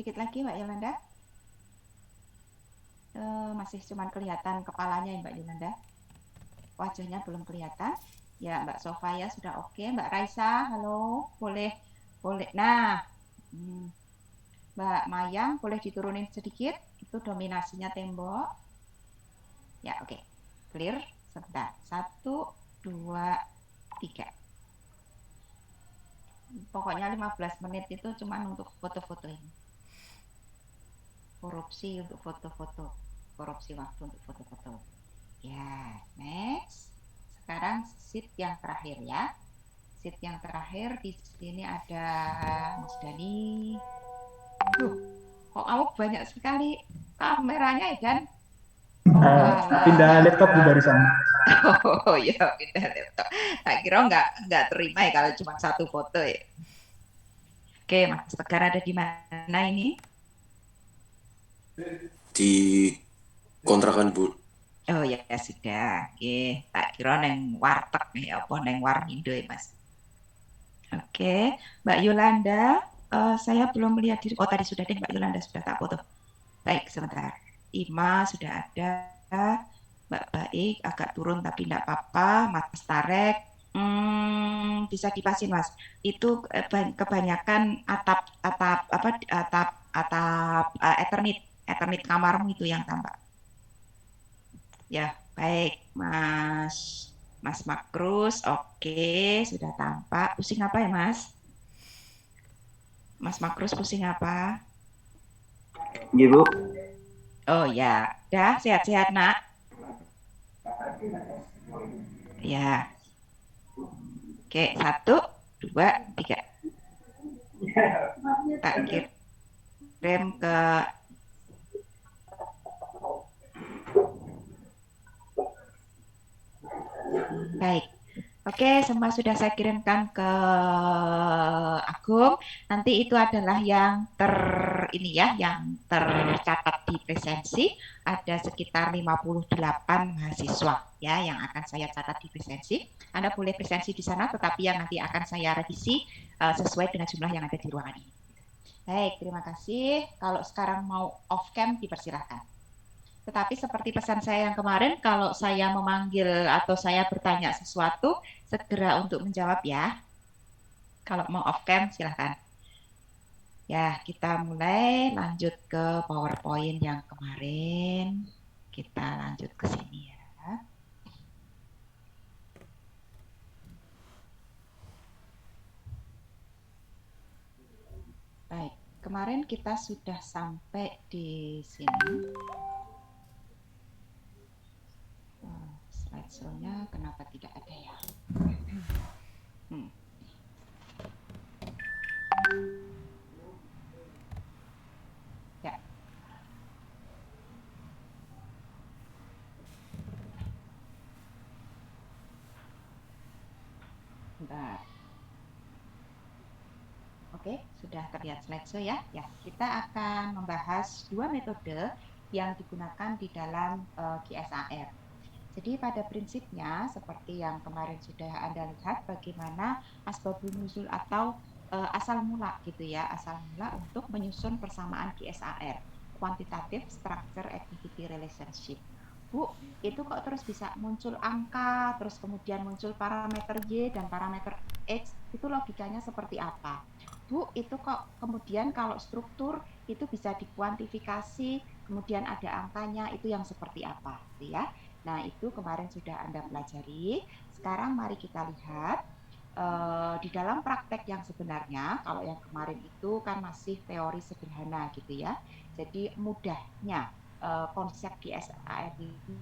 Sedikit lagi Mbak Yolanda. Masih cuman kelihatan kepalanya ya Mbak Yolanda. Wajahnya belum kelihatan. Ya Mbak Sofia sudah oke. Mbak Raisa, halo. Boleh, boleh. Nah, Mbak Mayang boleh diturunin sedikit. Itu dominasinya tembok. Ya oke. Clear. Sebentar. 1, 2, 3. Pokoknya 15 menit itu cuma untuk foto-foto ini. Korupsi untuk foto-foto. Korupsi waktu untuk foto-foto. Ya, next. Sekarang sheet yang terakhir ya. Sheet yang terakhir di sini ada Mas Dani. Duh, kok kamu banyak sekali kameranya ya Dan? Oh, Pindah alah. laptop di barisan. Oh ya, pindah laptop. Tak kira nggak terima ya kalau cuma satu foto ya. Oke, Mas Tegar ada di mana ini? Di kontrakan Bu. Oh ya sudah. Oke, tak kira neng warteg nih apa neng warmindo ya Mas. Oke, Mbak Yolanda, saya belum melihat diri. Oh tadi sudah deh Mbak Yolanda sudah tak foto. Baik, sebentar. Ima sudah ada. Mbak Baik agak turun tapi tidak apa-apa. Mas Tarek, bisa dipasin Mas. Itu kebanyakan atap apa atap Eternit Eternit kamarmu itu yang tampak. Ya, baik, Mas. Mas Makrus, oke, sudah tampak. Pusing apa ya, Mas? Mas Makrus pusing apa? Iya, Bu. Oh ya, dah sehat-sehat, Nak. Ya, oke, 1, 2, 3. Tak kirim ke baik. Oke, semua sudah saya kirimkan ke Agung. Nanti itu adalah yang ini ya, yang tercatat di presensi. Ada sekitar 58 mahasiswa ya yang akan saya catat di presensi. Anda boleh presensi di sana, tetapi yang nanti akan saya revisi sesuai dengan jumlah yang ada di ruangan ini. Baik, terima kasih. Kalau sekarang mau off cam, dipersilahkan. Tetapi seperti pesan saya yang kemarin, kalau saya memanggil atau saya bertanya sesuatu, segera untuk menjawab ya. Kalau mau off cam, silahkan. Ya, kita mulai lanjut ke PowerPoint yang kemarin. Kita lanjut ke sini ya. Baik, kemarin kita sudah sampai di sini. Slideshow-nya kenapa tidak ada ya? Ya. Bentar. Oke, sudah terlihat slideshow ya. Ya, kita akan membahas dua metode yang digunakan di dalam QSAR. Jadi pada prinsipnya seperti yang kemarin sudah Anda lihat bagaimana asbabun nuzul atau asal mula gitu ya, asal mula untuk menyusun persamaan QSAR, quantitative structure activity relationship. Bu, itu kok terus bisa muncul angka, terus kemudian muncul parameter Y dan parameter X, itu logikanya seperti apa? Bu, itu kok kemudian kalau struktur itu bisa dikuantifikasi, kemudian ada angkanya, itu yang seperti apa, gitu ya. Nah, itu kemarin sudah Anda pelajari. Sekarang mari kita lihat di dalam praktek yang sebenarnya, kalau yang kemarin itu kan masih teori sederhana gitu ya. Jadi mudahnya konsep GSAR itu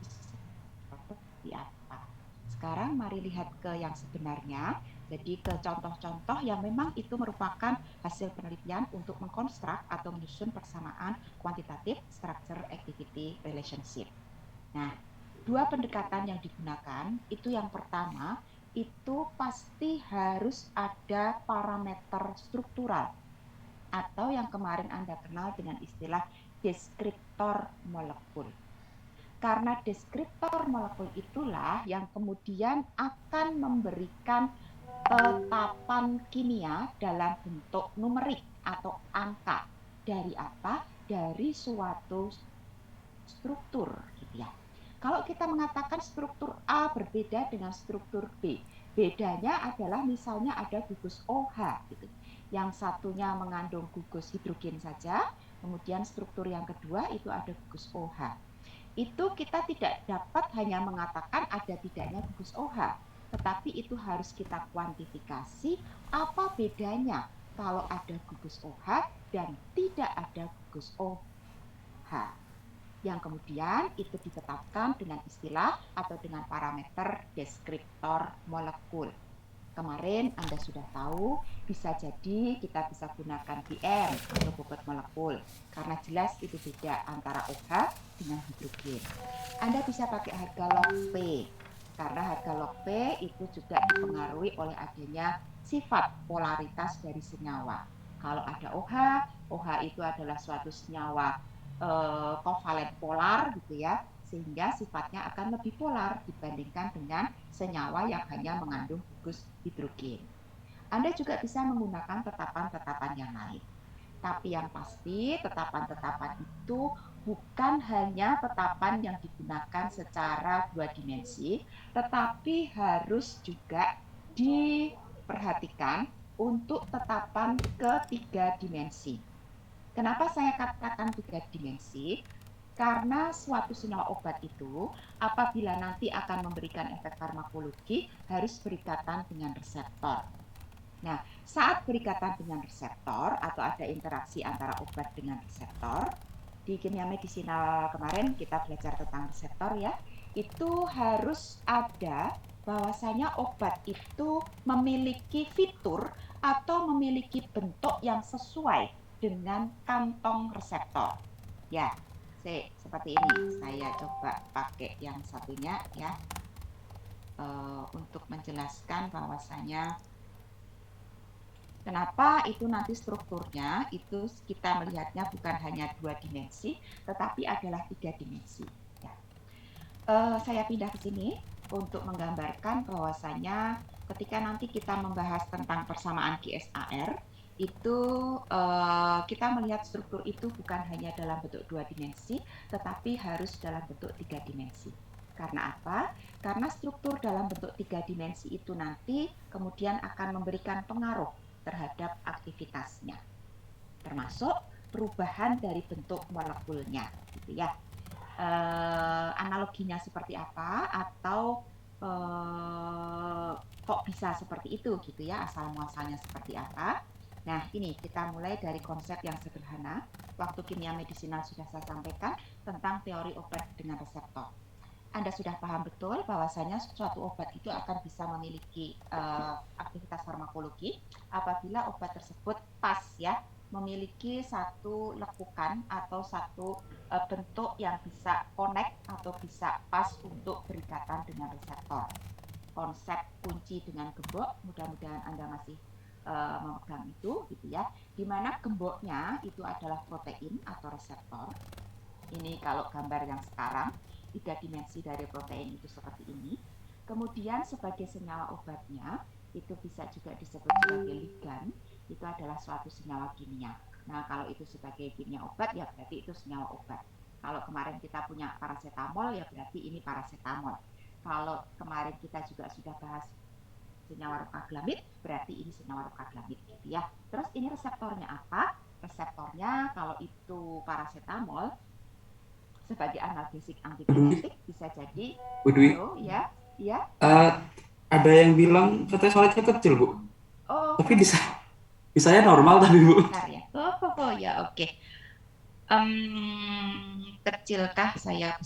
seperti apa. Sekarang mari lihat ke yang sebenarnya. Jadi ke contoh-contoh yang memang itu merupakan hasil penelitian untuk mengkonstruk atau menyusun persamaan kuantitatif structure activity relationship. Nah, dua pendekatan yang digunakan itu yang pertama itu pasti harus ada parameter struktural atau yang kemarin Anda kenal dengan istilah deskriptor molekul. Karena deskriptor molekul itulah yang kemudian akan memberikan tetapan kimia dalam bentuk numerik atau angka dari apa? Dari suatu struktur, gitu ya. Kalau kita mengatakan struktur A berbeda dengan struktur B, bedanya adalah misalnya ada gugus OH, gitu. Yang satunya mengandung gugus hidrogen saja, kemudian struktur yang kedua itu ada gugus OH. Itu kita tidak dapat hanya mengatakan ada tidaknya gugus OH, tetapi itu harus kita kuantifikasi apa bedanya kalau ada gugus OH dan tidak ada gugus OH, yang kemudian itu ditetapkan dengan istilah atau dengan parameter deskriptor molekul. Kemarin Anda sudah tahu, bisa jadi kita bisa gunakan BM atau bobot molekul, karena jelas itu beda antara OH dengan hidrogen. Anda bisa pakai harga log P, karena harga log P itu juga dipengaruhi oleh adanya sifat polaritas dari senyawa. Kalau ada OH, OH itu adalah suatu senyawa kovalen polar gitu ya, sehingga sifatnya akan lebih polar dibandingkan dengan senyawa yang hanya mengandung gugus hidrogen. Anda juga bisa menggunakan tetapan-tetapan yang lain. Tapi yang pasti tetapan-tetapan itu bukan hanya tetapan yang digunakan secara dua dimensi, tetapi harus juga diperhatikan untuk tetapan ketiga dimensi. Kenapa saya katakan tiga dimensi? Karena suatu senyawa obat itu apabila nanti akan memberikan efek farmakologi harus berikatan dengan reseptor. Nah, saat berikatan dengan reseptor atau ada interaksi antara obat dengan reseptor, di kimia medisinal kemarin kita belajar tentang reseptor ya, itu harus ada bahwasanya obat itu memiliki fitur atau memiliki bentuk yang sesuai dengan kantong reseptor. Ya, seperti ini. Saya coba pakai yang satunya ya, untuk menjelaskan bahwasanya kenapa itu nanti strukturnya itu kita melihatnya bukan hanya dua dimensi, tetapi adalah tiga dimensi. Ya. Saya pindah ke sini untuk menggambarkan bahwasanya ketika nanti kita membahas tentang persamaan QSAR, itu kita melihat struktur itu bukan hanya dalam bentuk dua dimensi, tetapi harus dalam bentuk tiga dimensi. Karena apa? Karena struktur dalam bentuk tiga dimensi itu nanti kemudian akan memberikan pengaruh terhadap aktivitasnya, termasuk perubahan dari bentuk molekulnya, gitu ya. Analoginya seperti apa atau kok bisa seperti itu, gitu ya, asal muasalnya seperti apa. Nah, ini kita mulai dari konsep yang sederhana. Waktu kimia medisinal sudah saya sampaikan tentang teori obat dengan reseptor. Anda sudah paham betul bahwasanya suatu obat itu akan bisa memiliki aktivitas farmakologi apabila obat tersebut pas ya, memiliki satu lekukan atau satu bentuk yang bisa connect atau bisa pas untuk berikatan dengan reseptor. Konsep kunci dengan gembok, mudah-mudahan Anda masih memegang itu gitu ya, di mana gemboknya itu adalah protein atau reseptor. Ini kalau gambar yang sekarang, tiga dimensi dari protein itu seperti ini. Kemudian sebagai senyawa obatnya, itu bisa juga disebut sebagai ligan, itu adalah suatu senyawa kimia. Nah, kalau itu sebagai kimia obat, ya berarti itu senyawa obat. Kalau kemarin kita punya paracetamol, ya berarti ini paracetamol. Kalau kemarin kita juga sudah bahas senyawa rokaglamid, berarti ini senyawa rokaglamid, gitu ya. Terus ini reseptornya apa? Reseptornya kalau itu paracetamol, sebagai analgesik antipyretik bisa jadi halo ya ya Ada yang bilang katanya suaranya kecil, Bu. oh Tapi di saya normal tapi, Bu. bentar ya ya oke. Kecilkah saya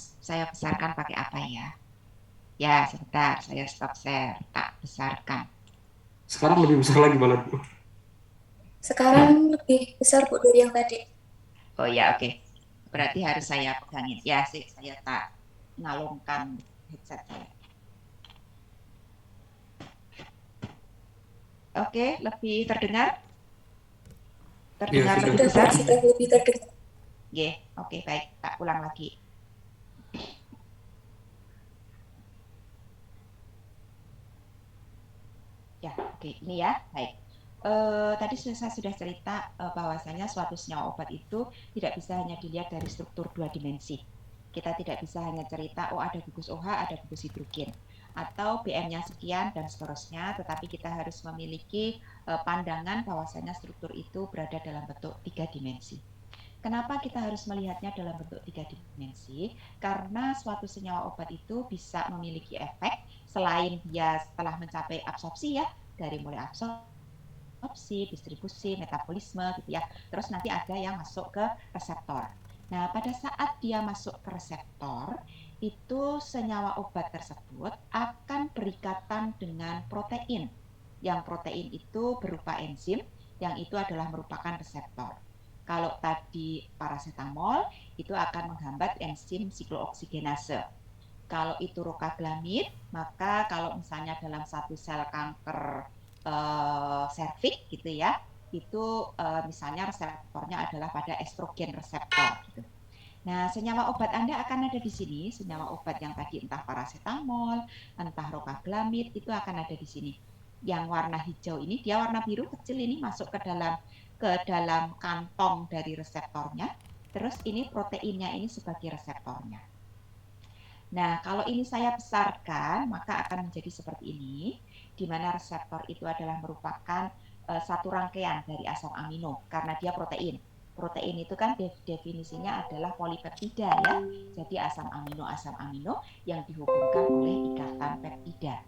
besarkan pakai apa ya? Ya sebentar, saya stop share, tak besarkan. Sekarang lebih besar lagi malah, Bu. Sekarang lebih besar, Bu, dari yang tadi. Oh ya oke. Berarti harus saya pegangin ya sih, saya tak ngalungkan headset saya. Oke, lebih terdengar? Terdengar Ya, lebih Sudah, Bu, besar? sudah lebih terdengar. Oke, baik. Tak ulang lagi. Ya, oke. Ini ya, baik. tadi saya sudah cerita bahwasanya suatu senyawa obat itu tidak bisa hanya dilihat dari struktur dua dimensi. Kita tidak bisa hanya cerita, oh ada gugus OH, ada gugus hidrogen, atau BM-nya sekian dan seterusnya, tetapi kita harus memiliki pandangan bahwasanya struktur itu berada dalam bentuk tiga dimensi. Kenapa kita harus melihatnya dalam bentuk tiga dimensi? Karena suatu senyawa obat itu bisa memiliki efek selain dia setelah mencapai absorpsi ya, dari mulai absorpsi, distribusi, metabolisme gitu ya. Terus nanti ada yang masuk ke reseptor. Nah, pada saat dia masuk ke reseptor, itu senyawa obat tersebut akan berikatan dengan protein. Yang protein itu berupa enzim, yang itu adalah merupakan reseptor. Kalau tadi paracetamol itu akan menghambat enzim siklooksigenase. Kalau itu rokaglamid, maka kalau misalnya dalam satu sel kanker serviks gitu ya, itu misalnya reseptornya adalah pada estrogen reseptor gitu. Nah, senyawa obat Anda akan ada di sini, senyawa obat yang tadi entah paracetamol, entah rokaglamid itu akan ada di sini. Yang warna hijau ini, dia warna biru kecil ini masuk ke dalam kantong dari reseptornya. Terus ini proteinnya ini sebagai reseptornya. Nah, kalau ini saya besarkan, maka akan menjadi seperti ini, di mana reseptor itu adalah merupakan satu rangkaian dari asam amino, karena dia protein. Protein itu kan definisinya adalah polipeptida ya, jadi asam amino yang dihubungkan oleh ikatan peptida.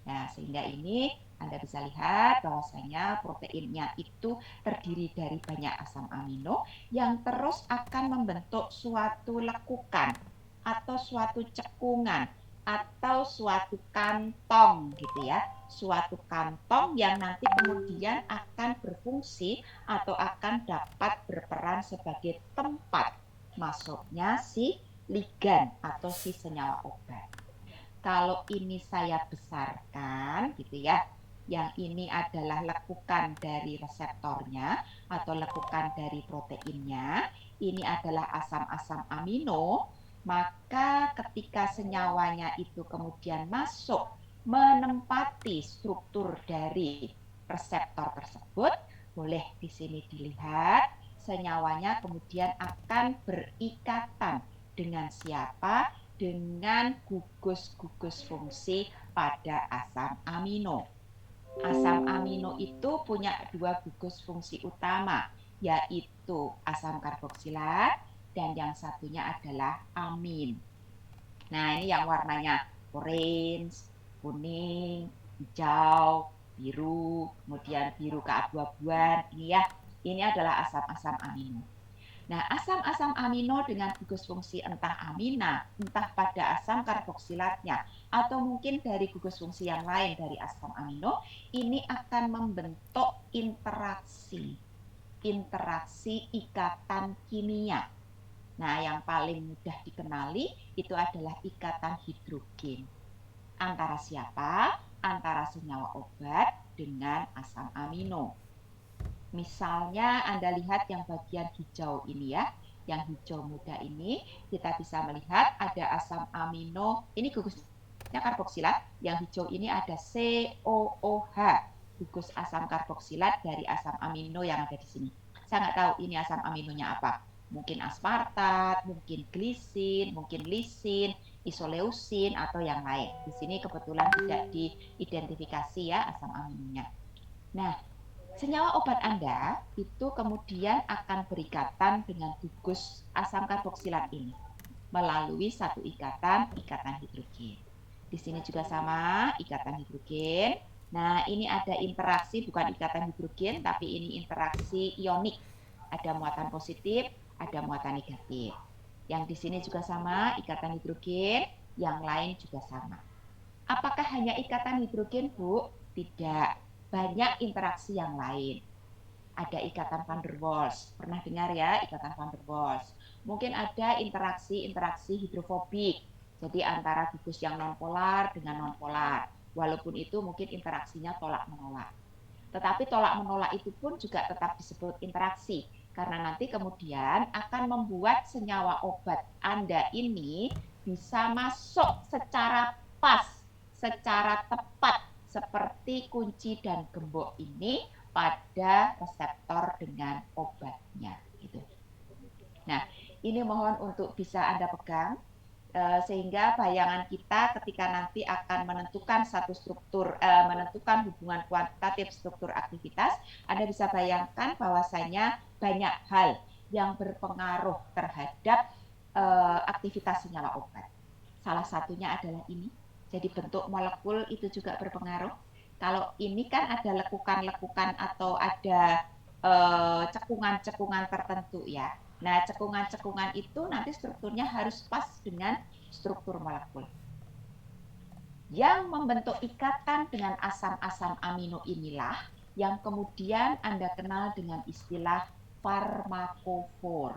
Nah, sehingga ini Anda bisa lihat bahwasanya proteinnya itu terdiri dari banyak asam amino yang terus akan membentuk suatu lekukan atau suatu cekungan atau suatu kantong gitu ya. Suatu kantong yang nanti kemudian akan berfungsi atau akan dapat berperan sebagai tempat masuknya si ligan atau si senyawa obat. Kalau ini saya besarkan gitu ya, yang ini adalah lekukan dari reseptornya atau lekukan dari proteinnya, ini adalah asam-asam amino, maka ketika senyawanya itu kemudian masuk menempati struktur dari reseptor tersebut, boleh di sini dilihat senyawanya kemudian akan berikatan dengan siapa? Dengan gugus-gugus fungsi pada asam amino. Asam amino itu punya dua gugus fungsi utama, yaitu asam karboksilat dan yang satunya adalah amin. Nah, ini yang warnanya orange, kuning, hijau, biru, kemudian biru keabu-abuan. Ini ya, ini adalah asam-asam amino. Nah, asam-asam amino dengan gugus fungsi entah amina, entah pada asam karboksilatnya, atau mungkin dari gugus fungsi yang lain dari asam amino, ini akan membentuk interaksi ikatan kimia. Nah, yang paling mudah dikenali itu adalah ikatan hidrogen. Antara siapa? Antara senyawa obat dengan asam amino. Misalnya Anda lihat yang bagian hijau ini ya, yang hijau muda ini, kita bisa melihat ada asam amino, ini gugusnya karboksilat, yang hijau ini ada COOH, gugus asam karboksilat dari asam amino yang ada di sini. Saya nggak tahu ini asam aminonya apa. Mungkin aspartat, mungkin glisin, mungkin lisin, isoleusin, atau yang lain. Di sini kebetulan tidak diidentifikasi ya asam aminonya. Nah, senyawa obat Anda itu kemudian akan berikatan dengan gugus asam karboksilat ini melalui satu ikatan hidrogen. Di sini juga sama, ikatan hidrogen. Nah, ini ada interaksi, bukan ikatan hidrogen, tapi ini interaksi ionik. Ada muatan positif, ada muatan negatif. Yang di sini juga sama, ikatan hidrogen, yang lain juga sama. Apakah hanya ikatan hidrogen, Bu? Tidak, banyak interaksi yang lain. Ada ikatan van der Waals, pernah dengar ya ikatan van der Waals. Mungkin ada interaksi hidrofobik, jadi antara gugus yang nonpolar dengan nonpolar. Walaupun itu mungkin interaksinya tolak-menolak. Tetapi tolak-menolak itu pun juga tetap disebut interaksi, karena nanti kemudian akan membuat senyawa obat Anda ini bisa masuk secara pas, secara tepat, seperti kunci dan gembok ini pada reseptor dengan obatnya gitu. Nah, ini mohon untuk bisa Anda pegang sehingga bayangan kita ketika nanti akan menentukan satu struktur, menentukan hubungan kuantitatif struktur aktivitas, Anda bisa bayangkan bahwasanya banyak hal yang berpengaruh terhadap aktivitas senyawa obat. Salah satunya adalah ini. Jadi bentuk molekul itu juga berpengaruh. Kalau ini kan ada lekukan-lekukan atau ada cekungan-cekungan tertentu ya. Nah, cekungan-cekungan itu nanti strukturnya harus pas dengan struktur molekul. Yang membentuk ikatan dengan asam-asam amino inilah yang kemudian Anda kenal dengan istilah farmakofor.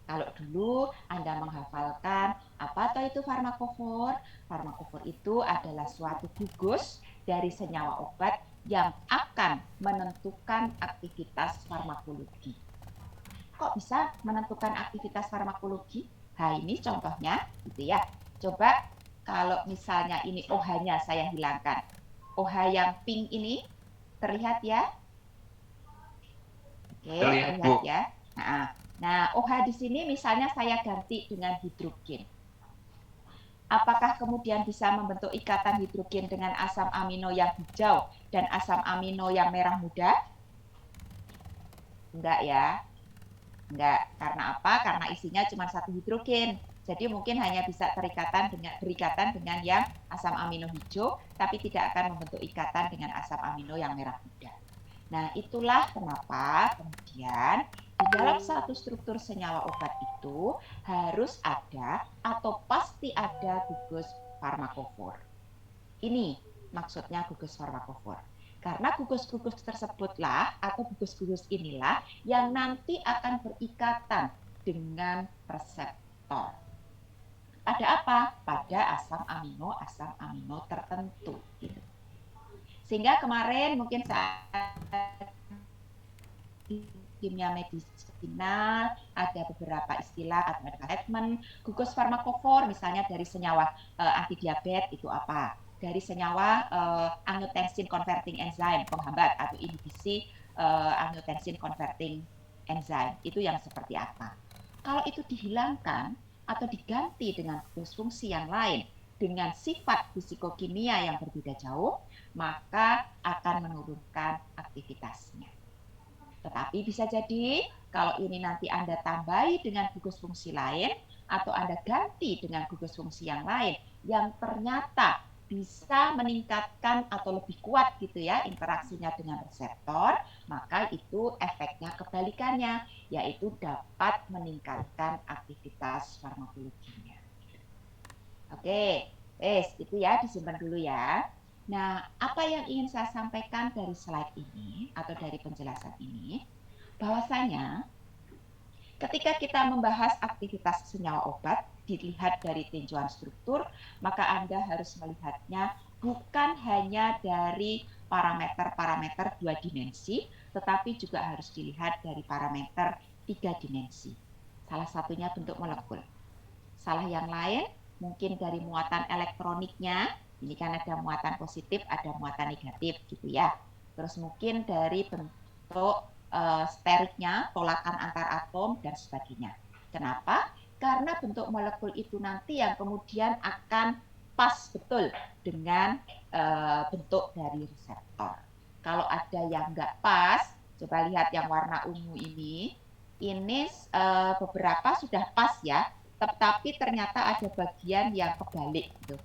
Kalau dulu Anda menghafalkan apa itu farmakofor? Farmakofor itu adalah suatu gugus dari senyawa obat yang akan menentukan aktivitas farmakologi. Kok bisa menentukan aktivitas farmakologi? Nah, ini contohnya gitu ya. Coba kalau misalnya ini OH-nya saya hilangkan. OH yang pink ini terlihat ya? Oke, terlihat ya. Nah, OH di sini misalnya saya ganti dengan hidrogen. Apakah kemudian bisa membentuk ikatan hidrogen dengan asam amino yang hijau dan asam amino yang merah muda? Enggak ya. Enggak. Karena apa? Karena isinya cuma satu hidrogen. Jadi mungkin hanya bisa berikatan dengan yang asam amino hijau, tapi tidak akan membentuk ikatan dengan asam amino yang merah muda. Nah, itulah kenapa kemudian di dalam satu struktur senyawa obat itu harus ada atau pasti ada gugus farmakofor. Ini maksudnya gugus farmakofor. Karena gugus-gugus tersebutlah atau gugus-gugus inilah yang nanti akan berikatan dengan reseptor. Pada apa? Pada asam amino tertentu. Gitu. Sehingga kemarin mungkin saat kimia medisinal ada beberapa istilah atau statement gugus farmakofor misalnya dari senyawa antidiabetes itu apa, dari senyawa angiotensin converting enzyme penghambat atau inhibisi angiotensin converting enzyme itu yang seperti apa. Kalau itu dihilangkan atau diganti dengan gugus fungsi yang lain dengan sifat fisikokimia yang berbeda jauh, maka akan menurunkan aktivitasnya. Tetapi bisa jadi kalau ini nanti Anda tambahi dengan gugus fungsi lain atau Anda ganti dengan gugus fungsi yang lain yang ternyata bisa meningkatkan atau lebih kuat gitu ya interaksinya dengan reseptor, maka itu efeknya kebalikannya, yaitu dapat meningkatkan aktivitas farmakologinya. Oke, itu ya disimpan dulu ya. Nah, apa yang ingin saya sampaikan dari slide ini atau dari penjelasan ini, bahwasanya ketika kita membahas aktivitas senyawa obat, dilihat dari tinjauan struktur, maka Anda harus melihatnya bukan hanya dari parameter-parameter 2 dimensi, tetapi juga harus dilihat dari parameter 3 dimensi. Salah satunya bentuk molekul. Salah yang lain, mungkin dari muatan elektroniknya, ini kan ada muatan positif, ada muatan negatif gitu ya. Terus mungkin dari bentuk steriknya, tolakan antar atom, dan sebagainya. Kenapa? Karena bentuk molekul itu nanti yang kemudian akan pas betul dengan bentuk dari reseptor. Kalau ada yang nggak pas, coba lihat yang warna ungu ini beberapa sudah pas ya, tetapi ternyata ada bagian yang kebalik gitu.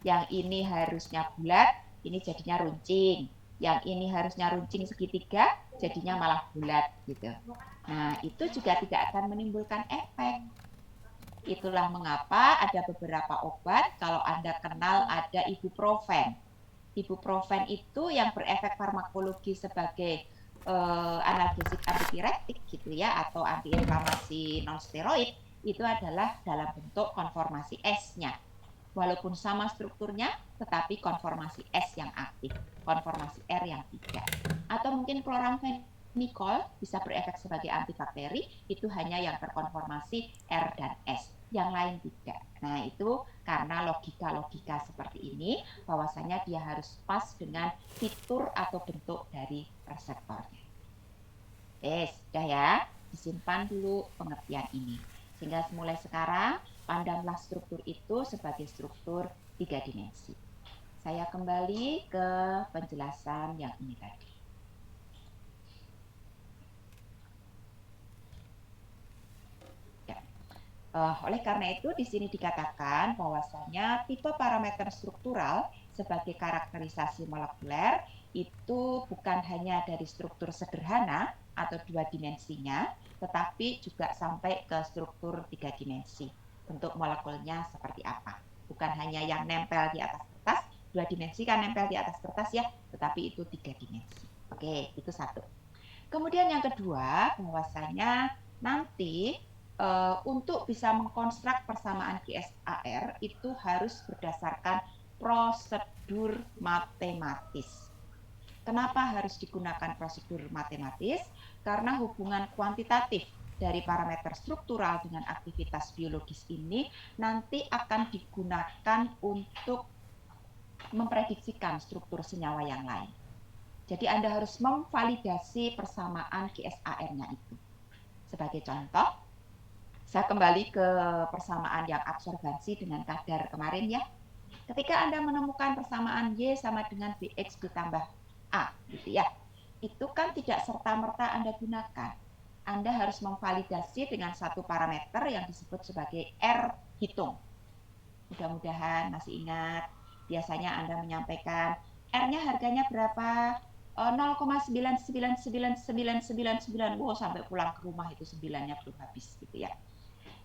Yang ini harusnya bulat, ini jadinya runcing. Yang ini harusnya runcing segitiga, jadinya malah bulat gitu. Nah, itu juga tidak akan menimbulkan efek. Itulah mengapa ada beberapa obat, kalau Anda kenal ada ibuprofen. Ibuprofen itu yang berefek farmakologi sebagai analgesik antipirektik gitu ya, atau antiinflamasi non-steroid, itu adalah dalam bentuk konformasi S-nya. Walaupun sama strukturnya, tetapi konformasi S yang aktif, konformasi R yang tidak. Atau mungkin chloramphenicol bisa berefek sebagai antibakteri, itu hanya yang berkonformasi R dan S. yang lain tidak. Nah, itu karena logika-logika seperti ini, bahwasanya dia harus pas dengan fitur atau bentuk dari reseptornya. Sudah ya, disimpan dulu pengertian ini. Sehingga mulai sekarang, pandanglah struktur itu sebagai struktur 3 dimensi. Saya kembali ke penjelasan yang ini tadi. Oleh karena itu, di sini dikatakan bahwasanya tipe parameter struktural sebagai karakterisasi molekuler itu bukan hanya dari struktur sederhana atau 2 dimensinya, tetapi juga sampai ke struktur 3 dimensi. Bentuk molekulnya seperti apa. Bukan hanya yang nempel di atas kertas, 2 dimensi kan nempel di atas kertas ya, tetapi itu 3 dimensi. Oke, itu satu. Kemudian yang kedua, bahwasanya nanti untuk bisa mengkonstruk persamaan QSAR itu harus berdasarkan prosedur matematis. Kenapa harus digunakan prosedur matematis? Karena hubungan kuantitatif dari parameter struktural dengan aktivitas biologis ini nanti akan digunakan untuk memprediksikan struktur senyawa yang lain. Jadi Anda harus memvalidasi persamaan QSAR-nya itu. Sebagai contoh, saya kembali ke persamaan yang absorbansi dengan kadar kemarin ya. Ketika Anda menemukan persamaan Y sama dengan BX ditambah A, gitu ya, itu kan tidak serta-merta Anda gunakan. Anda harus memvalidasi dengan satu parameter yang disebut sebagai R hitung. Mudah-mudahan masih ingat, biasanya Anda menyampaikan R-nya harganya berapa? 0,9999999, wow, sampai pulang ke rumah itu 9-nya belum habis gitu ya.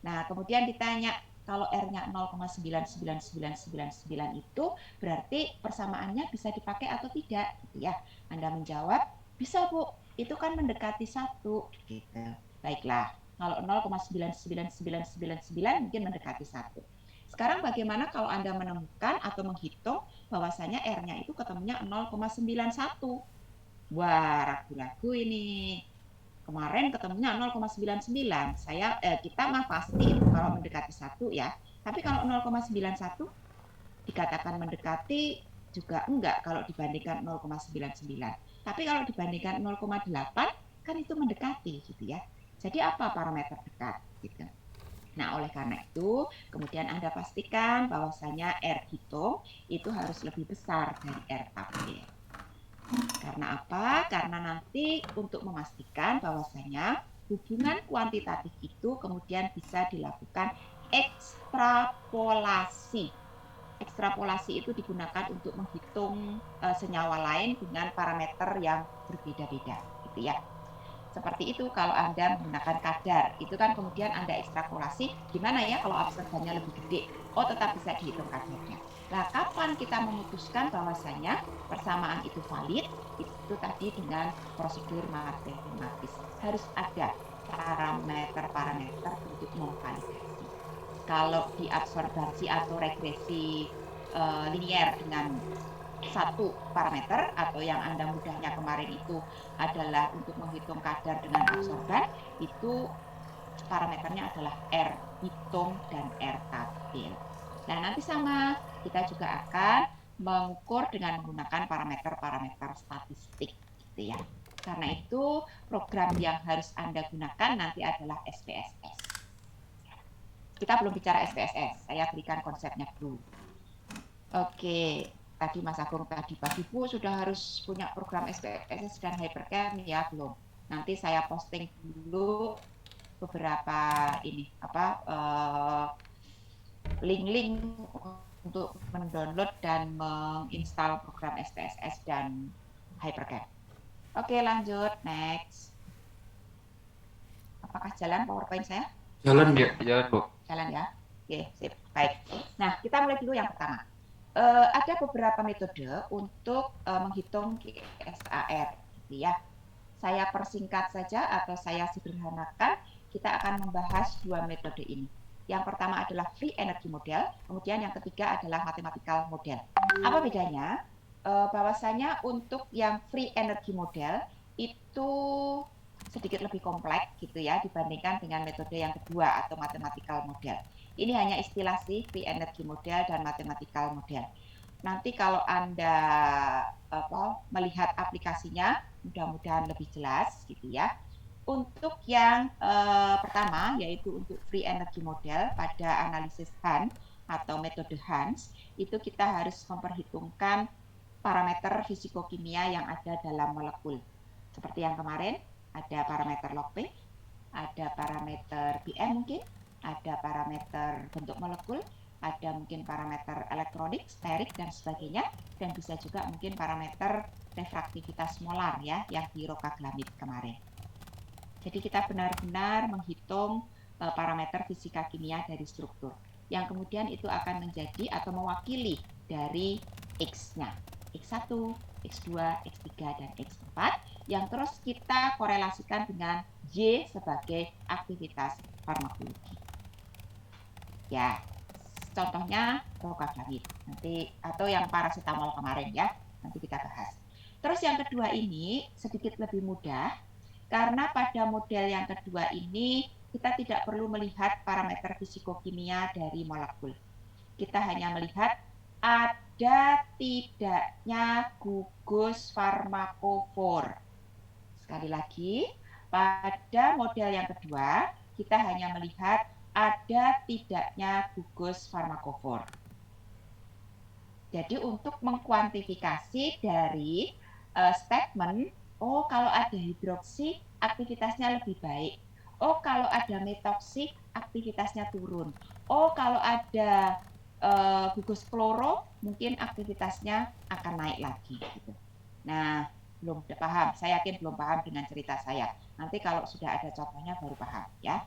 Nah, kemudian ditanya kalau R-nya 0,99999 itu berarti persamaannya bisa dipakai atau tidak gitu ya. Anda menjawab, bisa Bu, itu kan mendekati 1 gitu. Baiklah, kalau 0,99999 mungkin mendekati 1. Sekarang bagaimana kalau Anda menemukan atau menghitung bahwasanya R-nya itu ketemunya 0,91? Wah, ragu-ragu ini. Kemarin ketemunya 0,99. Kita mah pasti kalau mendekati 1 ya. Tapi kalau 0,91 dikatakan mendekati juga enggak kalau dibandingkan 0,99. Tapi kalau dibandingkan 0,8 kan itu mendekati gitu ya. Jadi apa parameter dekat gitu. Nah, oleh karena itu, kemudian Anda pastikan bahwasanya R hitung itu harus lebih besar dari R tabel. Karena apa? Karena nanti untuk memastikan bahwasanya hubungan kuantitatif itu kemudian bisa dilakukan ekstrapolasi. Ekstrapolasi itu digunakan untuk menghitung senyawa lain dengan parameter yang berbeda-beda, gitu ya. Seperti itu kalau Anda menggunakan kadar, itu kan kemudian Anda ekstrapolasi, gimana ya kalau absorbannya lebih gede? Oh, tetap bisa dihitung kadarnya. Nah, kapan kita memutuskan bahwasanya persamaan itu valid? Itu tadi dengan prosedur matematis. Harus ada parameter-parameter untuk memvalidasi. Kalau di absorbansi atau regresi linier dengan satu parameter atau yang Anda mudahnya kemarin itu adalah untuk menghitung kadar dengan absorban, itu parameternya adalah R hitung dan R tabel. Nah, nanti sama kita juga akan mengukur dengan menggunakan parameter-parameter statistik gitu ya. Karena itu program yang harus Anda gunakan nanti adalah SPSS. Kita belum bicara SPSS, saya berikan konsepnya dulu. Oke, tadi Mas Agung tadi pagi Bu sudah harus punya program SPSS dan Hypercare ya belum? Nanti saya posting dulu beberapa link-link untuk mendownload dan menginstal program SPSS dan Hypercare. Oke, lanjut next. Apakah jalan PowerPoint saya? Jalan ya. Jalan, Bu. Jalan ya. Oke, sip. Baik. Nah, kita mulai dulu yang pertama. Ada beberapa metode untuk menghitung QSAR, gitu ya. Saya persingkat saja atau saya sederhanakan. Kita akan membahas dua metode ini. Yang pertama adalah free energy model, kemudian yang ketiga adalah mathematical model. Apa bedanya? Bahwasanya untuk yang free energy model itu sedikit lebih kompleks gitu ya dibandingkan dengan metode yang kedua atau mathematical model. Ini hanya istilah sih, free energy model dan mathematical model. Nanti kalau Anda melihat aplikasinya, mudah-mudahan lebih jelas gitu ya. Untuk yang pertama, yaitu untuk free energy model pada analisis Hans atau metode Hans, itu kita harus memperhitungkan parameter fisikokimia yang ada dalam molekul. Seperti yang kemarin, ada parameter log P, ada parameter PM mungkin, ada parameter bentuk molekul, ada mungkin parameter elektronik, steric, dan sebagainya, dan bisa juga mungkin parameter refraktivitas molar ya, yang di rokaglamid kemarin. Jadi kita benar-benar menghitung parameter fisika kimia dari struktur, yang kemudian itu akan menjadi atau mewakili dari X-nya. X1, X2, X3, dan X4 yang terus kita korelasikan dengan Y sebagai aktivitas farmakologi. Ya, contohnya rokaglamid nanti atau yang paracetamol kemarin ya, nanti kita bahas. Terus yang kedua ini sedikit lebih mudah karena pada model yang kedua ini kita tidak perlu melihat parameter fisikokimia dari molekul. Kita hanya melihat ada tidaknya gugus farmakofor. Sekali lagi, pada model yang kedua, kita hanya melihat ada tidaknya gugus farmakofor. Jadi untuk mengkuantifikasi dari statement, oh kalau ada hidroksi, aktivitasnya lebih baik. Oh kalau ada metoksi, aktivitasnya turun. Oh kalau ada gugus kloro, mungkin aktivitasnya akan naik lagi. Gitu. Nah, belum paham. Saya yakin belum paham dengan cerita saya. Nanti kalau sudah ada contohnya baru paham, ya.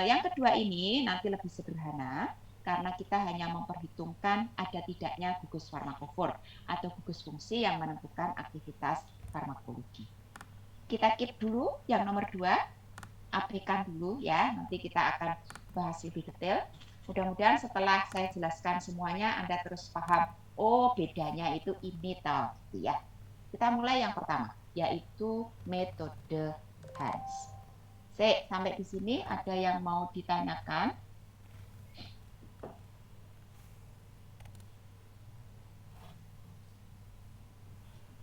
Yang kedua ini nanti lebih sederhana karena kita hanya memperhitungkan ada tidaknya gugus farmakofor atau gugus fungsi yang menentukan aktivitas farmakologi. Kita keep dulu yang nomor 2, abaikan dulu ya. Nanti kita akan bahas lebih detail. Mudah-mudahan setelah saya jelaskan semuanya Anda terus paham, oh bedanya itu ini toh, gitu ya. Kita mulai yang pertama, yaitu metode Hans. Sampai di sini ada yang mau ditanyakan?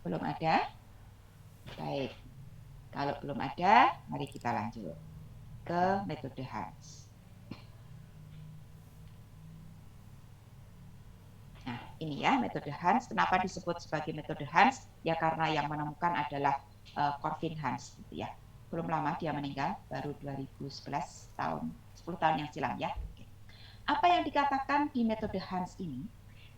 Belum ada? Baik. Kalau belum ada, mari kita lanjut ke metode Hans. Nah, ini ya metode Hans. Kenapa disebut sebagai metode Hans? Ya karena yang menemukan adalah Corvin Hans, gitu ya. Belum lama dia meninggal, baru 2011 10 tahun yang silam ya. Apa yang dikatakan di metode Hans ini?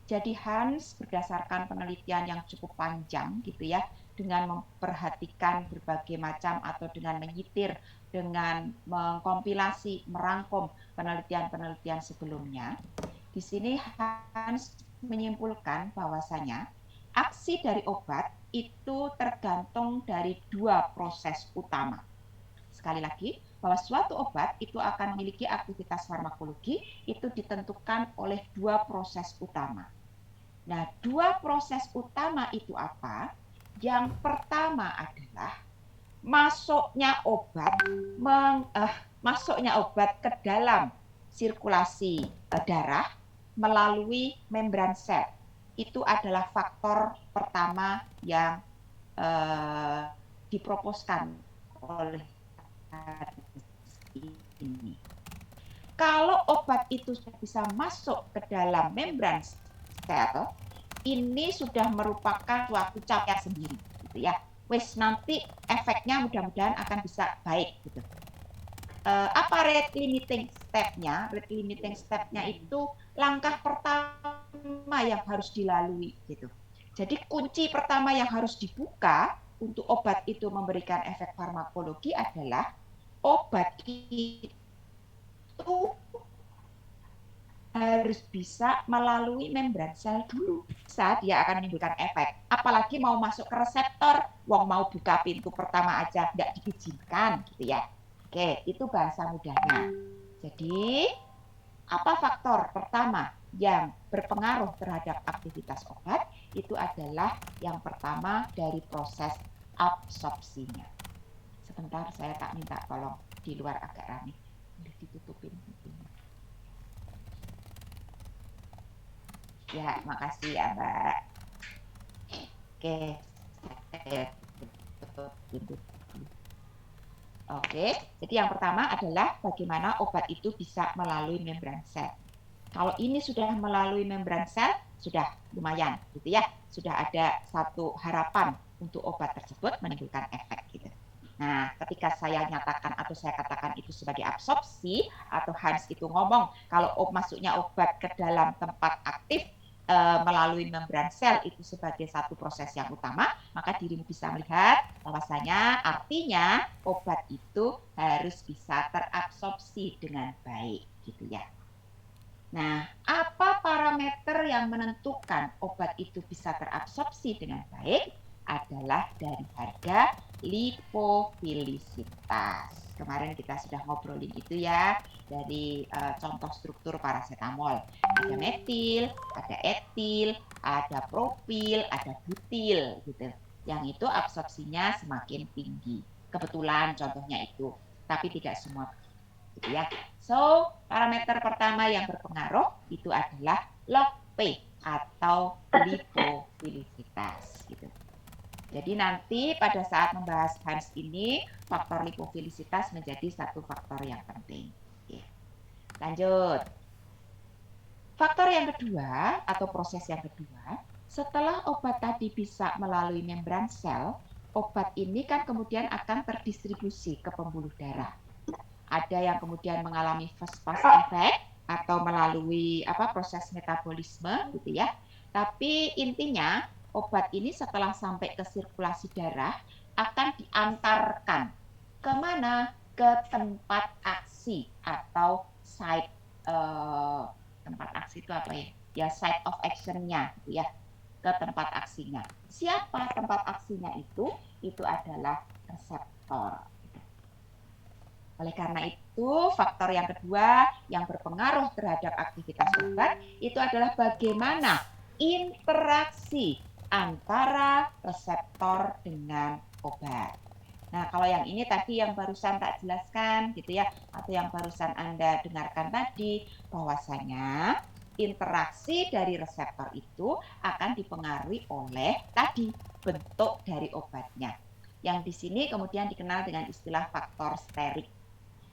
Jadi Hans berdasarkan penelitian yang cukup panjang gitu ya, dengan memperhatikan berbagai macam atau dengan menyitir, dengan mengkompilasi, merangkum penelitian-penelitian sebelumnya. Di sini Hans menyimpulkan bahwasanya aksi dari obat itu tergantung dari 2 proses utama. Sekali lagi, bahwa suatu obat itu akan memiliki aktivitas farmakologi itu ditentukan oleh 2 proses utama. Nah, 2 proses utama itu apa? Yang pertama adalah masuknya obat ke dalam sirkulasi darah melalui membran sel. Itu adalah faktor pertama yang diproposkan oleh ini. Kalau obat itu sudah bisa masuk ke dalam membran sel, ini sudah merupakan suatu capaian sendiri, gitu ya. Wes nanti efeknya mudah-mudahan akan bisa baik, gitu. Apa rate limiting step-nya? Rate limiting step-nya itu langkah pertama yang harus dilalui, gitu. Jadi kunci pertama yang harus dibuka untuk obat itu memberikan efek farmakologi adalah obat itu harus bisa melalui membran sel dulu. Saat dia akan menimbulkan efek. Apalagi mau masuk ke reseptor, wong mau buka pintu pertama aja nggak diizinkan, gitu ya. Oke, itu bahasa mudahnya. Jadi, apa faktor pertama yang berpengaruh terhadap aktivitas obat? Itu adalah yang pertama dari proses absorpsinya. Sebentar, saya tak minta tolong di luar agak rame. Boleh ditutupin. Ya, makasih ya Mbak. Oke, saya tutup. Oke, jadi yang pertama adalah bagaimana obat itu bisa melalui membran sel. Kalau ini sudah melalui membran sel, sudah lumayan, gitu ya. Sudah ada satu harapan untuk obat tersebut menimbulkan efek, gitu. Nah, ketika saya nyatakan atau saya katakan itu sebagai absorpsi, atau Hans itu ngomong kalau masuknya obat ke dalam tempat aktif melalui membran sel itu sebagai satu proses yang utama, maka dirimu bisa melihat bahwasanya artinya obat itu harus bisa terabsorpsi dengan baik, gitu ya. Nah, apa parameter yang menentukan obat itu bisa terabsorpsi dengan baik adalah dari harga lipofilisitas. Kemarin kita sudah ngobrolin itu ya, dari contoh struktur paracetamol. Ada metil, ada etil, ada propil, ada butil gitu. Yang itu absorpsinya semakin tinggi. Kebetulan contohnya itu, tapi tidak semua gitu ya. So, parameter pertama yang berpengaruh itu adalah log P atau lipofilisitas gitu. Jadi nanti pada saat membahas Hans ini, faktor lipofilisitas menjadi satu faktor yang penting. Oke. Lanjut. Faktor yang kedua atau proses yang kedua, setelah obat tadi bisa melalui membran sel, obat ini kan kemudian akan terdistribusi ke pembuluh darah. Ada yang kemudian mengalami fast effect atau melalui proses metabolisme gitu ya. Tapi intinya obat ini setelah sampai ke sirkulasi darah akan diantarkan kemana? Ke tempat aksi atau site tempat aksi itu apa ya? Ya site of action-nya gitu ya. Ke tempat aksinya. Siapa tempat aksinya itu? Itu adalah reseptor. Oleh karena itu, faktor yang kedua yang berpengaruh terhadap aktivitas obat itu adalah bagaimana interaksi antara reseptor dengan obat. Nah, kalau yang ini tadi yang barusan tak jelaskan gitu ya, atau yang barusan Anda dengarkan tadi, bahwasanya interaksi dari reseptor itu akan dipengaruhi oleh tadi bentuk dari obatnya. Yang di sini kemudian dikenal dengan istilah faktor sterik.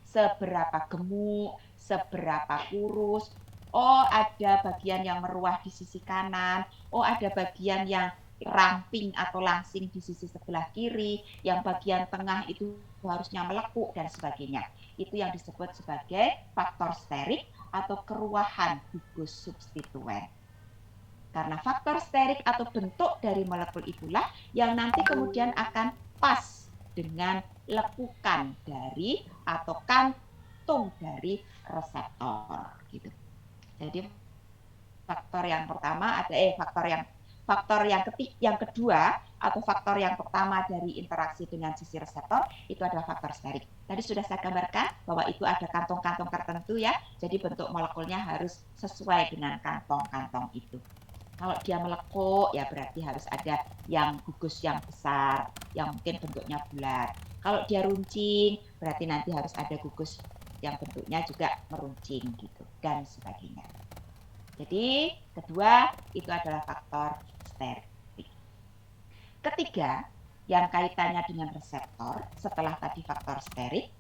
Seberapa gemuk, seberapa kurus, oh ada bagian yang meruah di sisi kanan, oh ada bagian yang ramping atau langsing di sisi sebelah kiri, yang bagian tengah itu harusnya melekuk dan sebagainya. Itu yang disebut sebagai faktor sterik atau keruahan gugus substituen. Karena faktor sterik atau bentuk dari molekul itulah yang nanti kemudian akan pas dengan lekukan dari atau kantung dari reseptor gitu. Jadi faktor yang pertama ada yang kedua atau faktor yang pertama dari interaksi dengan sisi reseptor itu adalah faktor sterik. Tadi sudah saya gambarkan bahwa itu ada kantong-kantong tertentu ya. Jadi bentuk molekulnya harus sesuai dengan kantong-kantong itu. Kalau dia melekuk ya berarti harus ada yang gugus yang besar, yang mungkin bentuknya bulat. Kalau dia runcing berarti nanti harus ada gugus yang bentuknya juga meruncing gitu dan sebagainya. Jadi kedua itu adalah faktor sterik. Ketiga yang kaitannya dengan reseptor setelah tadi faktor sterik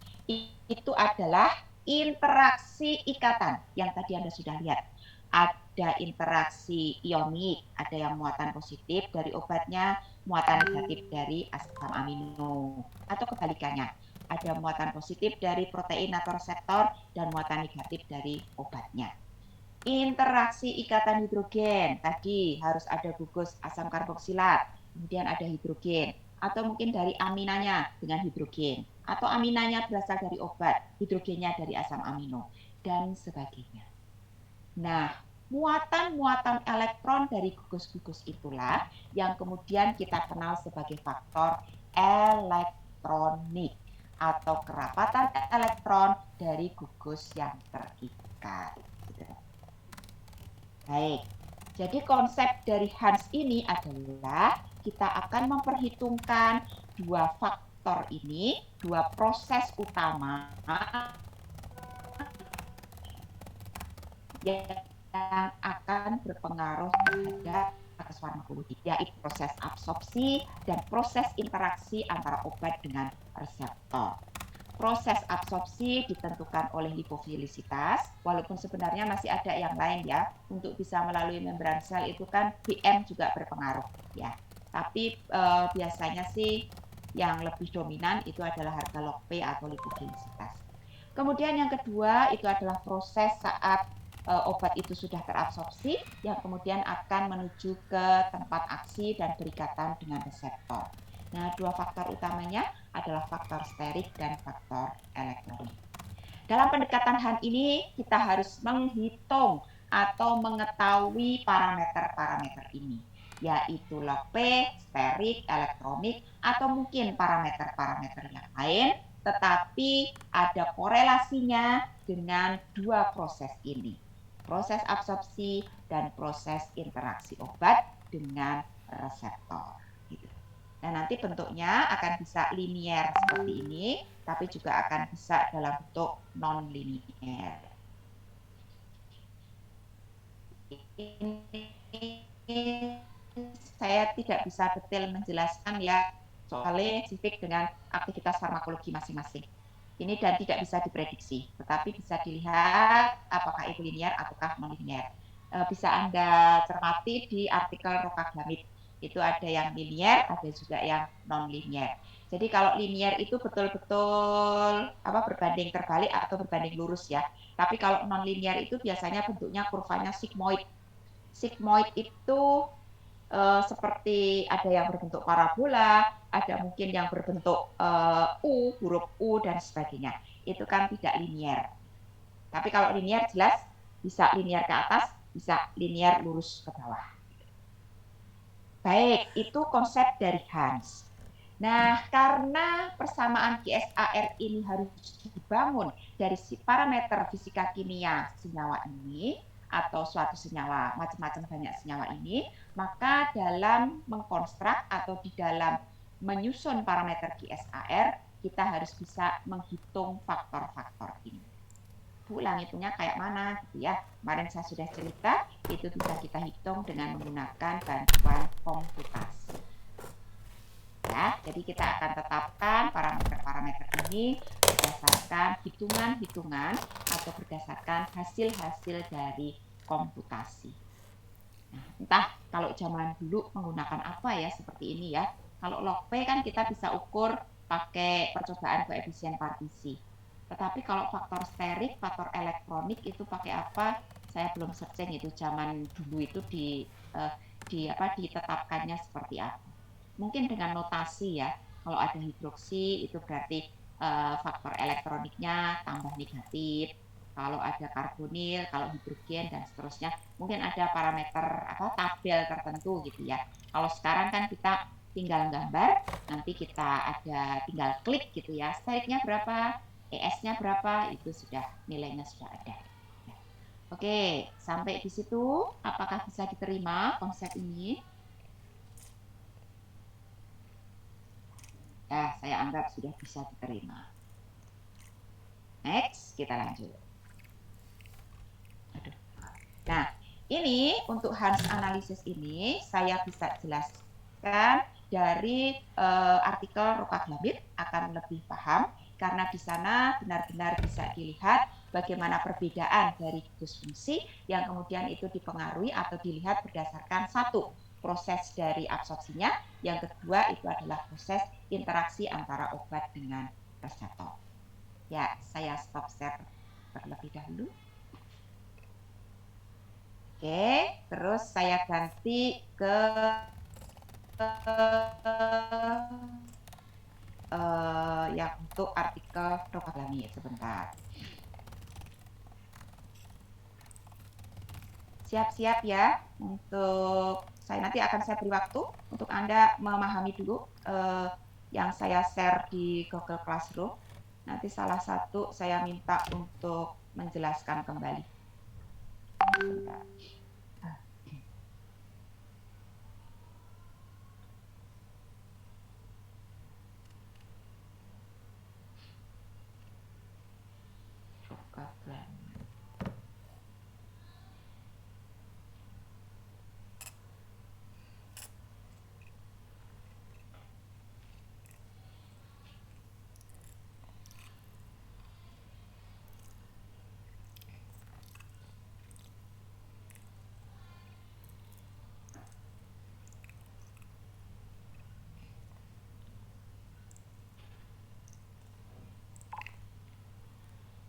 itu adalah interaksi ikatan yang tadi Anda sudah lihat. Ada interaksi ionik, ada yang muatan positif dari obatnya, muatan negatif dari asam amino, atau kebalikannya, ada muatan positif dari protein atau reseptor dan muatan negatif dari obatnya. Interaksi ikatan hidrogen, tadi harus ada gugus asam karboksilat, kemudian ada hidrogen, atau mungkin dari aminanya dengan hidrogen, atau aminanya berasal dari obat, hidrogennya dari asam amino, dan sebagainya. Nah, muatan-muatan elektron dari gugus-gugus itulah yang kemudian kita kenal sebagai faktor elektronik atau kerapatan elektron dari gugus yang terikat. Baik, jadi konsep dari Hans ini adalah kita akan memperhitungkan dua faktor faktor ini, dua proses utama yang akan berpengaruh terhadap proses farmakologi, yaitu proses absorpsi dan proses interaksi antara obat dengan reseptor. Proses absorpsi ditentukan oleh lipofilisitas, walaupun sebenarnya masih ada yang lain ya. Untuk bisa melalui membran sel itu kan BM juga berpengaruh ya. Tapi biasanya sih yang lebih dominan itu adalah harga log P atau lipofilisitas. Kemudian yang kedua itu adalah proses saat obat itu sudah terabsorpsi yang kemudian akan menuju ke tempat aksi dan berikatan dengan reseptor. Nah, dua faktor utamanya adalah faktor sterik dan faktor elektronik. Dalam pendekatan Han ini kita harus menghitung atau mengetahui parameter-parameter ini, yaitu log P, sterik, elektronik, atau mungkin parameter-parameter yang lain, tetapi ada korelasinya dengan dua proses ini, proses absorpsi dan proses interaksi obat dengan reseptor. Gitu. Nah, nanti bentuknya akan bisa linier seperti ini, tapi juga akan bisa dalam bentuk non-linier. Ini saya tidak bisa detail menjelaskan ya, soalnya spesifik dengan aktivitas farmakologi masing-masing. Ini dan tidak bisa diprediksi, tetapi bisa dilihat apakah itu linear ataukah non-linear. Bisa Anda cermati di artikel Rokaglamid. Itu ada yang linear, ada juga yang non-linear. Jadi kalau linear itu betul-betul berbanding terbalik atau berbanding lurus ya. Tapi kalau non-linear itu biasanya bentuknya kurvanya sigmoid. Sigmoid itu seperti ada yang berbentuk parabola, ada mungkin yang berbentuk huruf U dan sebagainya. Itu kan tidak linear. Tapi kalau linear jelas bisa linear ke atas, bisa linear lurus ke bawah. Baik, itu konsep dari Hans. Nah, karena persamaan QSAR ini harus dibangun dari parameter fisika kimia senyawa ini, atau suatu senyawa, macam-macam banyak senyawa ini, maka dalam mengkonstruk atau di dalam menyusun parameter QSAR, kita harus bisa menghitung faktor-faktor ini. Bu, ulang hitungnya kayak mana gitu ya. Kemarin saya sudah cerita, itu bisa kita hitung dengan menggunakan bantuan komputasi. Ya, jadi kita akan tetapkan parameter-parameter ini berdasarkan hitungan-hitungan atau berdasarkan hasil-hasil dari komputasi. Nah, entah kalau zaman dulu menggunakan apa ya seperti ini ya. Kalau log P kan kita bisa ukur pakai percobaan koefisien partisi. Tetapi kalau faktor sterik, faktor elektronik itu pakai apa? Saya belum searching itu zaman dulu itu ditetapkannya seperti apa. Mungkin dengan notasi ya, kalau ada hidroksi itu berarti faktor elektroniknya tambah negatif, kalau ada karbonil, kalau hidrogen dan seterusnya, mungkin ada parameter tabel tertentu gitu ya. Kalau sekarang kan kita tinggal gambar, nanti kita ada tinggal klik gitu ya, steriknya berapa, ES-nya berapa, itu sudah nilainya sudah ada. Oke, sampai di situ apakah bisa diterima konsep ini? Ya, saya anggap sudah bisa diterima. Next, kita lanjut. Nah, ini untuk Hans analisis ini saya bisa jelaskan dari artikel Rokaglamid akan lebih paham karena di sana benar-benar bisa dilihat bagaimana perbedaan dari gugus fungsi yang kemudian itu dipengaruhi atau dilihat berdasarkan satu, proses dari absorpsinya, yang kedua itu adalah proses interaksi antara obat dengan reseptor. Ya, saya stop share terlebih dahulu. Oke, terus saya ganti ke yang untuk artikel Rokaglamid sebentar. Siap-siap ya untuk nanti akan saya beri waktu untuk Anda memahami dulu yang saya share di Google Classroom. Nanti salah satu saya minta untuk menjelaskan kembali. Sebentar.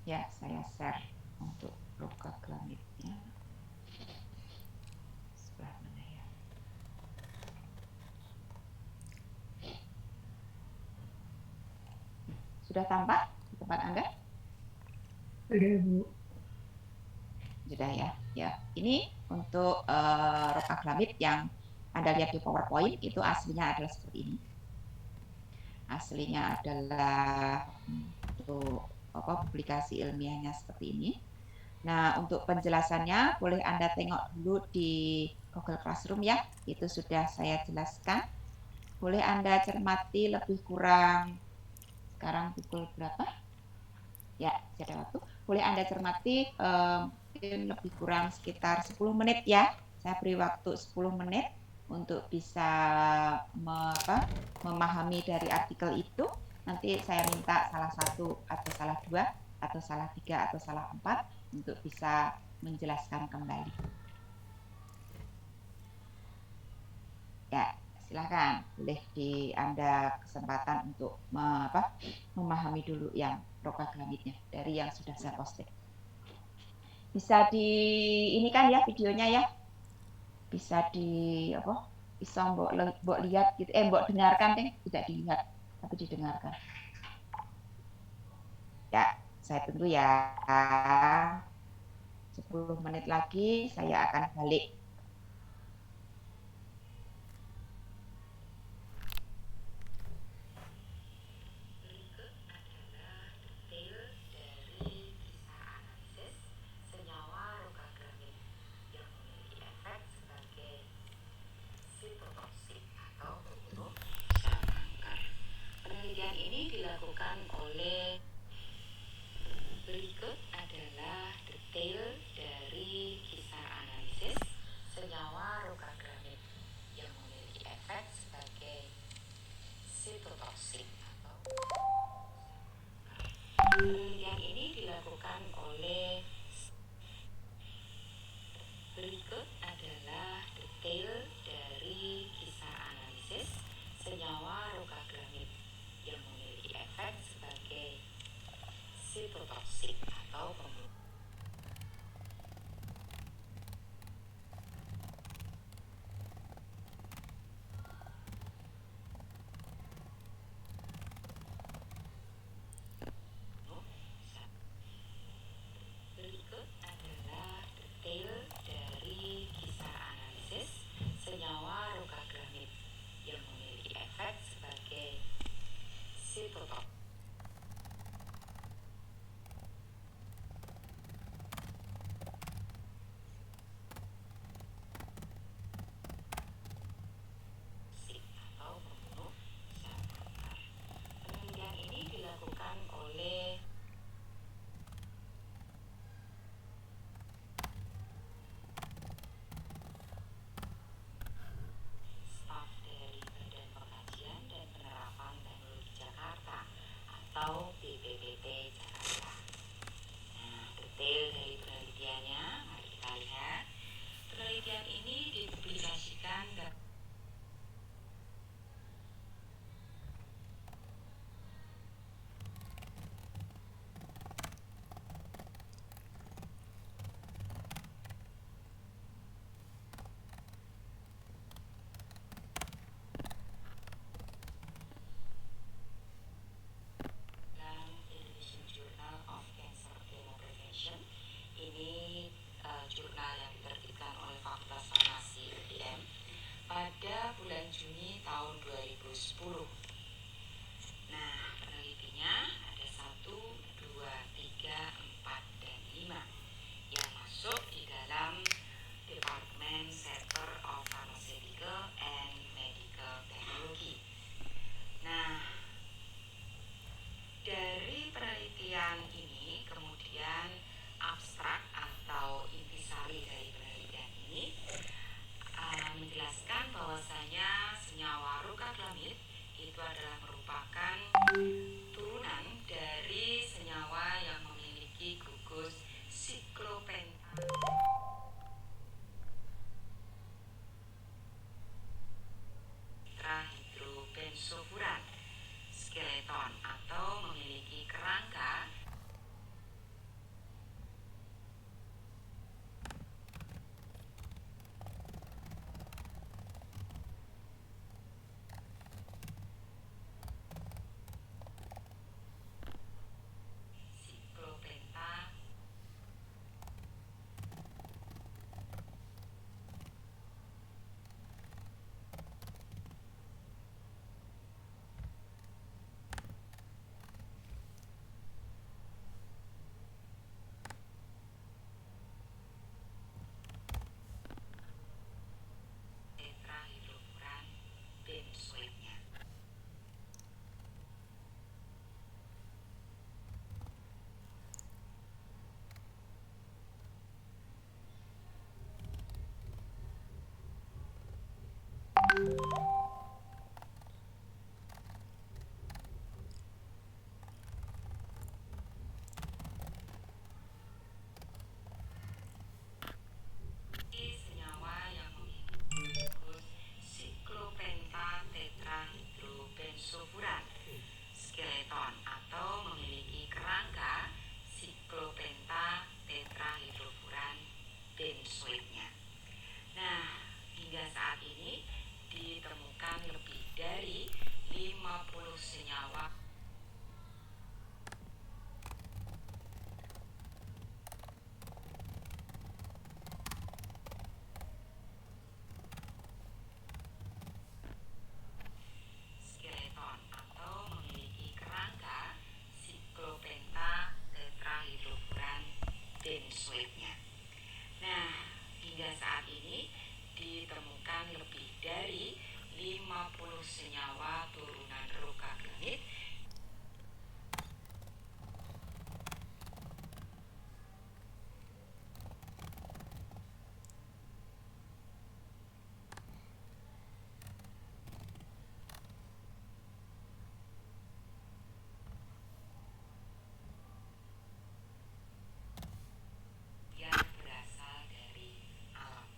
Ya, saya share untuk rokaglamidnya. Sebelah mana ya? Sudah tampak di tempat Anda? Sudah, Bu. Sudah ya. Ya, ini untuk rokaglamid yang Anda lihat di PowerPoint itu aslinya adalah seperti ini. Aslinya adalah untuk publikasi ilmiahnya seperti ini. Nah, untuk penjelasannya boleh Anda tengok dulu di Google Classroom ya. Itu sudah saya jelaskan. Boleh Anda cermati lebih kurang sekarang pukul berapa? Ya, ada waktu. Boleh Anda cermati mungkin lebih kurang sekitar 10 menit ya. Saya beri waktu 10 menit untuk bisa memahami dari artikel itu. Nanti saya minta salah satu atau salah dua atau salah tiga atau salah empat untuk bisa menjelaskan kembali. Ya, silakan. Boleh di Anda kesempatan untuk memahami dulu yang rokaglamidnya dari yang sudah saya posting. Bisa di ini kan ya videonya ya. Bisa di bisa mbok lihat gitu. Mbok dengarkan deh, tidak dilihat tapi didengarkan. Ya, saya tunggu ya. 10 menit lagi saya akan balik. Penelitian ini dilakukan oleh berikut adalah detail dari kisah analisis senyawa rokaglamid yang memiliki efek sebagai sitotoksik atau penelitian ini dilakukan oleh berikut adalah detail dari kisah analisis senyawa rokaglamid yang memiliki efek sebagai sitotoksik atau pembunuh. swabnya. Nah, hingga saat ini ditemukan lebih dari 50 senyawa turunan rokagranit yang berasal dari alam.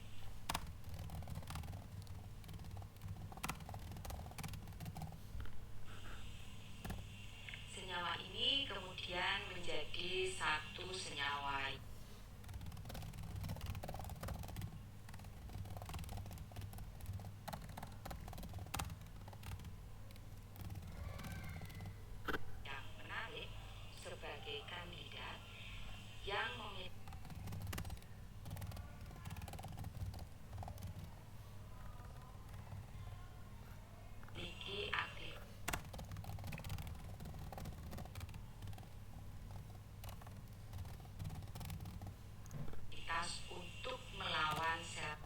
Senyawa ini kemudian menjadi satu senyawa yang menarik sebagai kandidat yang memiliki aktivitas untuk melawan sel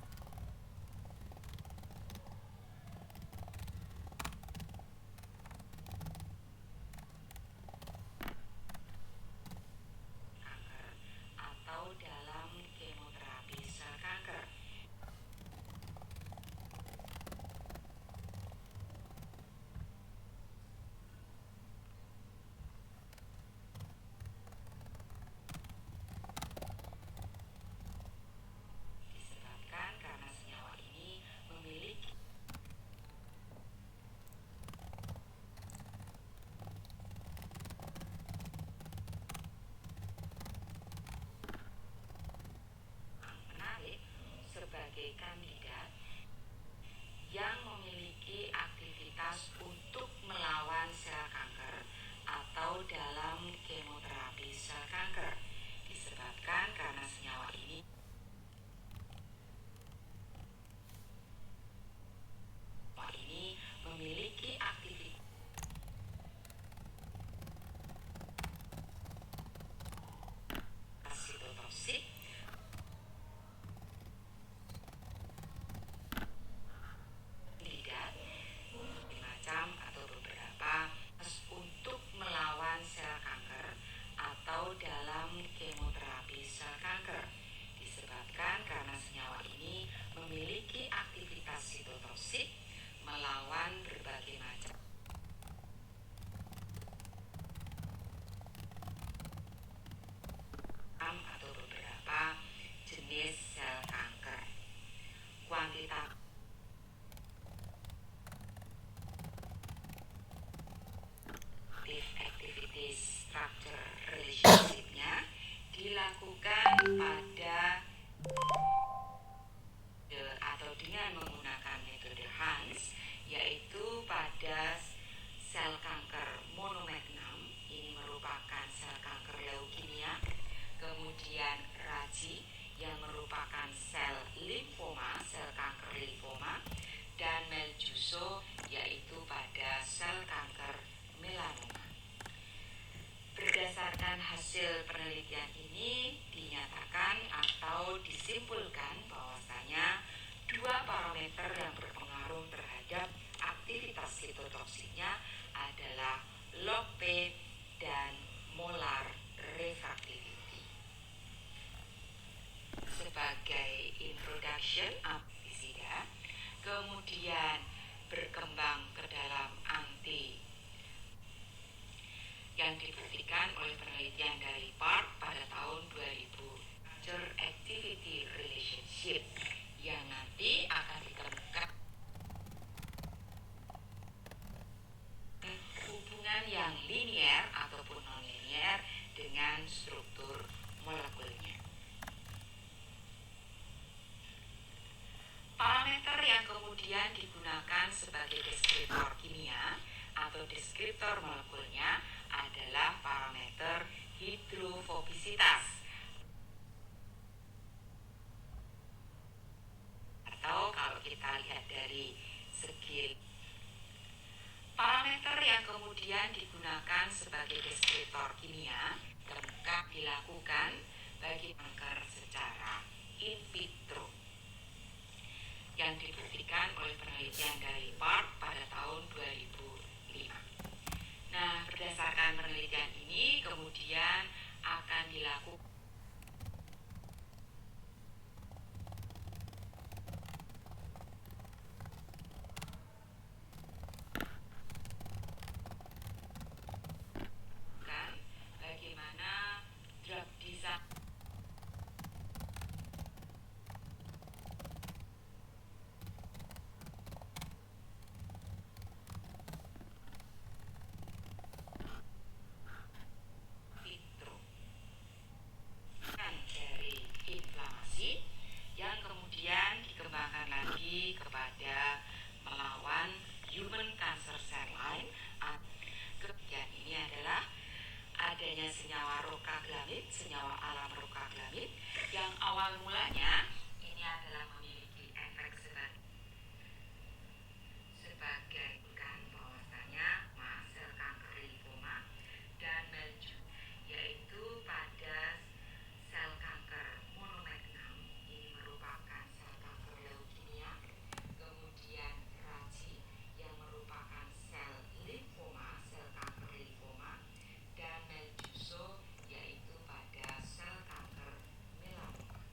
kanker atau dalam kemoterapi sel kanker. Disebabkan karena senyawa ini memiliki menarik sebagai kandidat yang memiliki aktivitas untuk melawan sel kanker atau dalam kemoterapi sel kanker. Disebabkan karena senyawa ini memiliki aktivitas sitotoksik kandidat macam atau beberapa untuk melawan sel kanker atau dalam kemoterapi sel kanker. Disebabkan karena senyawa ini memiliki aktivitas sitotoksik melawan berbagai macam atau beberapa jenis sel kanker. Kuantitas activity structure relationship-nya dilakukan pada atau dengan menggunakan metode Hans, yaitu pada sel kanker monomagnum, ini merupakan sel kanker leukemia, kemudian Raji yang merupakan sel limfoma, sel kanker limfoma, dan Meljuso yaitu pada sel kanker melanoma. Berdasarkan hasil penelitian ini dinyatakan atau disimpulkan bahwasanya dua parameter yang berpengaruh terhadap aktivitas sitotoksiknya adalah log P dan molar refractivity. Sebagai introduction pestisida, kemudian berkembang ke dalam anti yang dibuktikan oleh penelitian dari Park pada tahun 2000, activity relationship, yang nanti akan ditemukan hubungan yang linier ataupun non-linier dengan struktur molekulnya. Parameter yang kemudian digunakan sebagai deskriptor kimia atau deskriptor molekulnya adalah parameter hidrofobisitas, atau kalau kita lihat dari segi parameter yang kemudian digunakan sebagai deskriptor kimia dilakukan bagi kanker awal mulanya ini adalah memiliki efek sebagai bukan bahwasanya sel kanker limfoma dan melju, yaitu pada sel kanker monomagnum ini merupakan sel kanker leukemia, kemudian raji yang merupakan sel limfoma, sel kanker limfoma, dan meljuso yaitu pada sel kanker melanoma.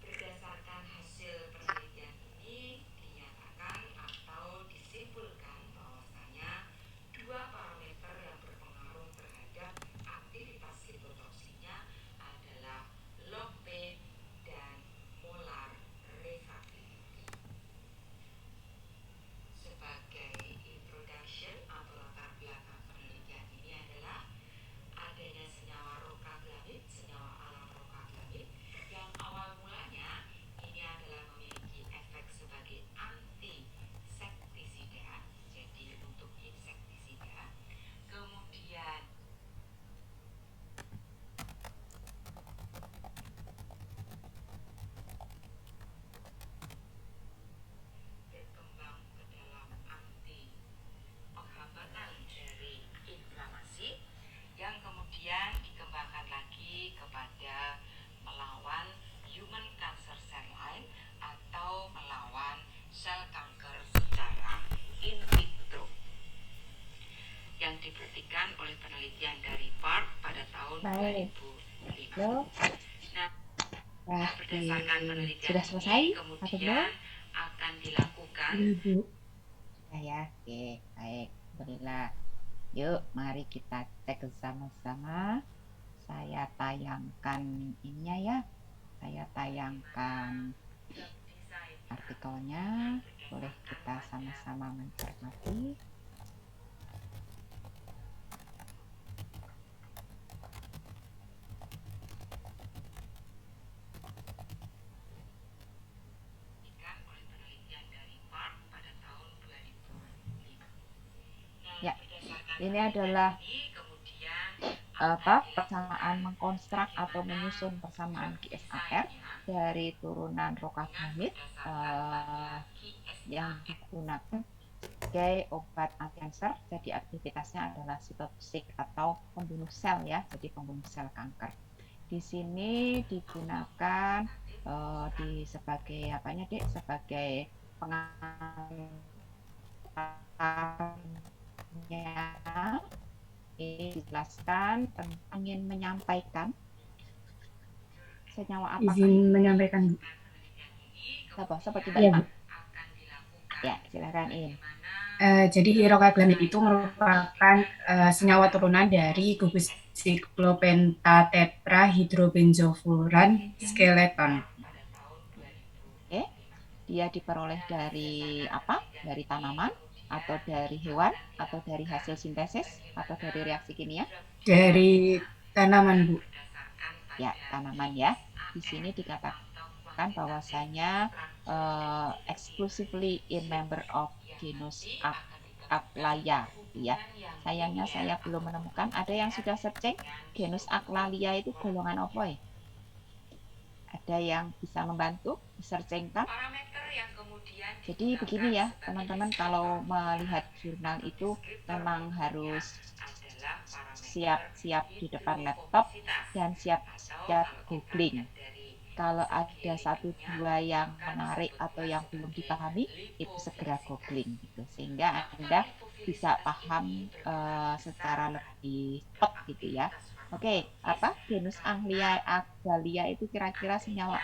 Berdasarkan hasil penelitian ini dinyatakan atau disimpulkan bahwasanya dua parameter yang berpengaruh terhadap aktivitas sitotoksinya adalah log P dan molar reversibility. Sebagai introduction atau latar belakang penelitian ini adalah adanya senyawa rokaglamid, senyawa alam rokaglamid yang awal mulanya ini adalah memiliki efek sebagai antisektisida, jadi untuk insektisida. Kemudian berkembang ke dalam anti penghambatan dari inflamasi yang kemudian dikembangkan lagi kepada melawan human cancer cell line atau melawan sel kanker secara in vitro yang dibuktikan oleh penelitian dari Park pada tahun Baik. 2005. Halo. Nah, Berarti berdasarkan penelitian sudah selesai ini atau belum? kemudian akan dilakukan Iya, Bu. Sudah ya. Oke, baik. Alhamdulillah. Yuk, mari kita cek sama-sama. Saya tayangkan ininya ya. Saya tayangkan artikelnya. Boleh kita sama-sama mencermati. dibuktikan oleh penelitian dari Park pada tahun 2005. Nah, Ya, berdasarkan ini penelitian adalah ini kemudian persamaan mengkonstruk atau menyusun persamaan QSAR dari turunan rokaglamid yang digunakan sebagai obat anti-kanker. Jadi aktivitasnya adalah sitotoksik atau pembunuh sel ya, jadi pembunuh sel kanker. Di sini digunakan sebagai apanya Dek? Sebagai pengantarnya. Ini dijelaskan tentang ingin menyampaikan senyawa apakah Izin menyampaikan, Bu. seperti Iya, Bu. ya, silakan In. Jadi rokaglamid itu merupakan senyawa turunan dari gugus siklopentatetrahidrobenzofuran skeleton. Oke, dia diperoleh dari apa? Dari tanaman atau dari hewan atau dari hasil sintesis atau dari reaksi kimia? Dari tanaman, Bu. Ya, tanaman ya. Di sini dikatakan bahwasanya exclusively in member of genus Aglalia ya. Sayangnya saya belum menemukan. Ada yang sudah searching genus Aglalia itu golongan apa ya? Ada yang bisa membantu searching kan? Jadi begini ya teman-teman, kalau melihat jurnal itu memang harus siap-siap di depan laptop dan siap-siap googling. Kalau ada satu dua yang menarik atau yang belum dipahami, itu segera googling gitu, sehingga Anda bisa paham secara lebih cepat gitu ya. Oke, apa genus Aglalia itu kira-kira senyawa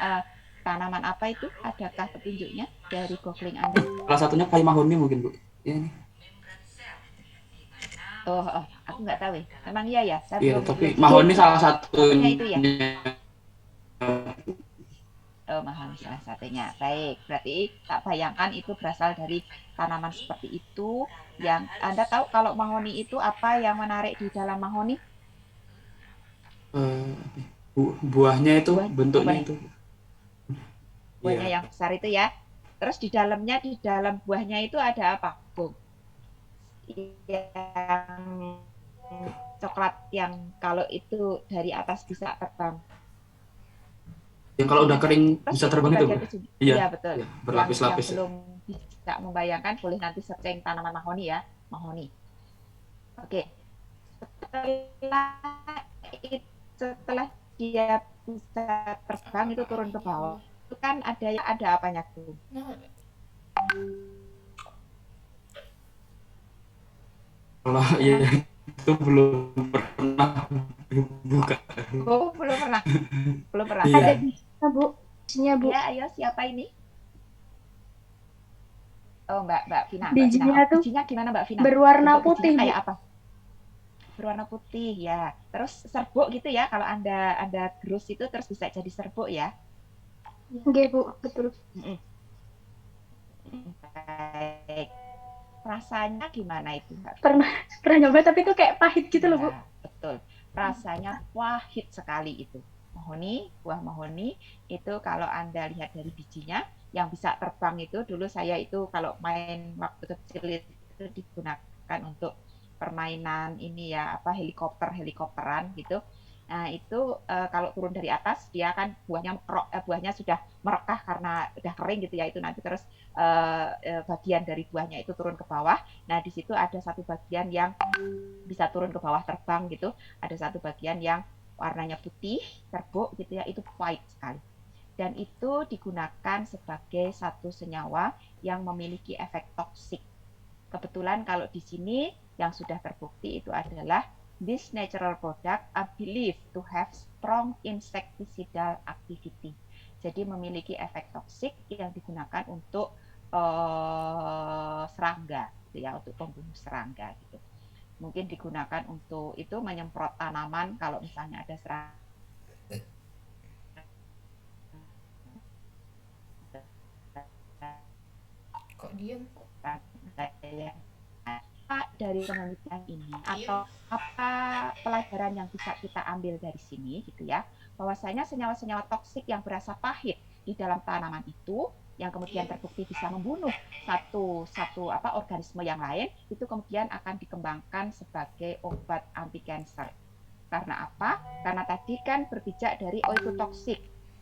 tanaman apa itu? Adakah petunjuknya dari googling Anda? Salah satunya kayu mahoni mungkin, Bu. Ya, ini. Oh, aku nggak tahu ya. Memang iya ya. Saya Iya, belum tapi belum mahoni cek. salah Satunya itu ya. satunya. Oh, mahoni salah satunya. Baik, berarti tak bayangkan itu berasal dari tanaman seperti itu. Yang Anda tahu kalau mahoni itu apa yang menarik di dalam mahoni? Eh, buahnya itu bentuknya Buahnya. itu. Buahnya Iya. yang besar itu ya. Terus di dalamnya, di dalam buahnya itu ada apa, Bung? Yang coklat yang kalau itu dari atas bisa terbang. Yang kalau udah kering Terus bisa itu di terbang itu, Bu? bagian ujung. Iya, Iya betul. iya, Yang berlapis-lapis ya. belum bisa membayangkan boleh nanti searching tanaman mahoni ya, mahoni. Oke. Setelah setelah dia bisa terbang itu turun ke bawah, itu kan ada apanya tuh? Kalau Ya. ya itu belum pernah buka. Oh, belum pernah. Belum pernah. Ada Iya, bijinya, Bu. Bijinya, Bu. Ya, ayo siapa ini? Oh, Mbak Vina, Mbak Vina. Bijinya Oh, tuh bijinya gimana Mbak Vina? berwarna Bentuk bijinya putih, Bu. kayak apa? Berwarna putih ya. Terus serbuk gitu ya. Kalau Anda gerus itu terus bisa jadi serbuk ya. Nggih, Bu. Betul. Mm-mm. Baik. Rasanya gimana itu, Mbak Vina? Pernah nyoba tapi itu kayak pahit gitu loh, Bu. Ya, betul. Rasanya pahit sekali itu. Mahoni, buah mahoni itu kalau Anda lihat dari bijinya yang bisa terbang itu dulu saya itu kalau main waktu kecil itu digunakan untuk permainan ini ya apa helikopteran gitu. Nah, itu kalau turun dari atas dia kan buahnya sudah merekah karena udah kering gitu ya itu nanti terus bagian dari buahnya itu turun ke bawah. Nah, di situ ada satu bagian yang bisa turun ke bawah terbang gitu. Ada satu bagian yang warnanya putih, serbuk gitu ya, itu white sekali. Dan itu digunakan sebagai satu senyawa yang memiliki efek toksik. Kebetulan kalau di sini yang sudah terbukti itu adalah this natural product are believed to have strong insecticidal activity. Jadi memiliki efek toksik yang digunakan untuk serangga, gitu ya, untuk pembunuh serangga gitu. Mungkin digunakan untuk itu menyemprot tanaman kalau misalnya ada serangga. Kok diem? Dari penelitian ini atau apa pelajaran yang bisa kita ambil dari sini gitu ya, bahwasanya senyawa-senyawa toksik yang berasa pahit di dalam tanaman itu yang kemudian terbukti bisa membunuh satu organisme yang lain itu kemudian akan dikembangkan sebagai obat anti kanker. Karena apa? Karena tadi kan berpijak dari itu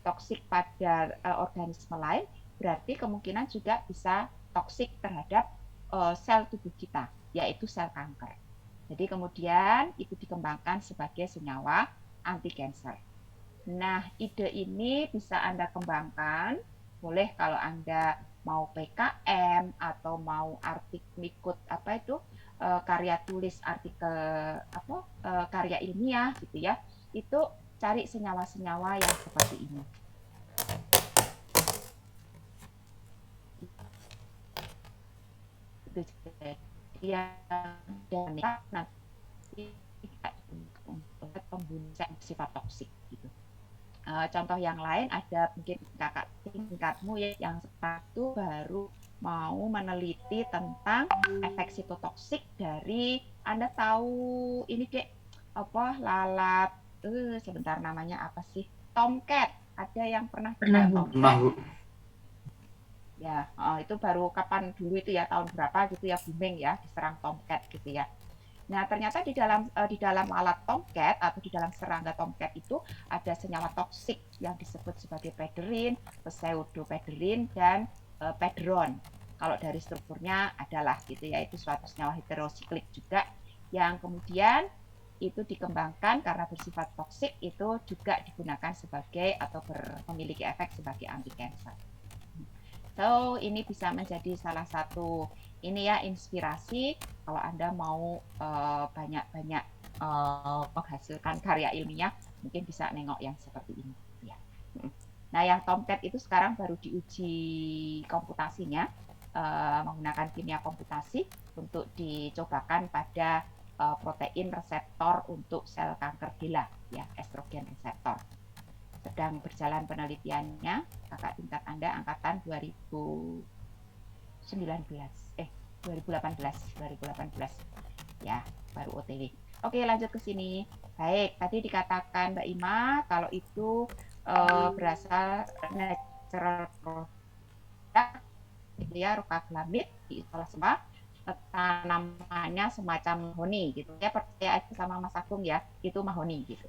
toksik pada organisme lain, berarti kemungkinan juga bisa toksik terhadap sel tubuh kita, yaitu sel kanker. Jadi kemudian itu dikembangkan sebagai senyawa anti kanker. Nah, ide ini bisa Anda kembangkan, boleh kalau Anda mau PKM atau mau ikut karya tulis artikel karya ilmiah gitu ya. Itu cari senyawa-senyawa yang seperti ini. Dan nanti untuk pembunuh sifat toksik gitu. Contoh yang lain ada mungkin kakak tingkatmu ya yang satu baru mau meneliti tentang efek sitotoksik dari Anda tahu ini dek apa lalat sebentar namanya apa sih tomcat, ada yang pernah Pernah, Bu. Pernah, Bu. Ya, itu baru kapan dulu itu ya tahun berapa gitu ya booming ya diserang tomcat gitu ya. Nah, ternyata di dalam alat tomcat atau di dalam serangga tomcat itu ada senyawa toksik yang disebut sebagai pederin, pseudopederin dan pedron. Kalau dari strukturnya adalah gitu ya, itu suatu senyawa heterosiklik juga yang kemudian itu dikembangkan karena bersifat toksik itu juga digunakan sebagai atau memiliki efek sebagai anti kanker. So, ini bisa menjadi salah satu ini ya inspirasi kalau Anda mau banyak-banyak menghasilkan karya ilmiah, mungkin bisa nengok yang seperti ini. Ya. Nah, yang tomcat itu sekarang baru diuji komputasinya menggunakan kimia komputasi untuk dicobakan pada protein reseptor untuk sel kanker gila, ya estrogen reseptor. Sedang berjalan penelitiannya, kakak tingkat Anda angkatan 2018 ya, baru OTW. Oke, lanjut ke sini. Baik, tadi dikatakan Mbak Ima kalau itu berasal natural product gitu ya, rokaglamid diolah semua tanamannya semacam mahoni gitu ya, percaya aja sama Mas Agung ya, itu mahoni gitu.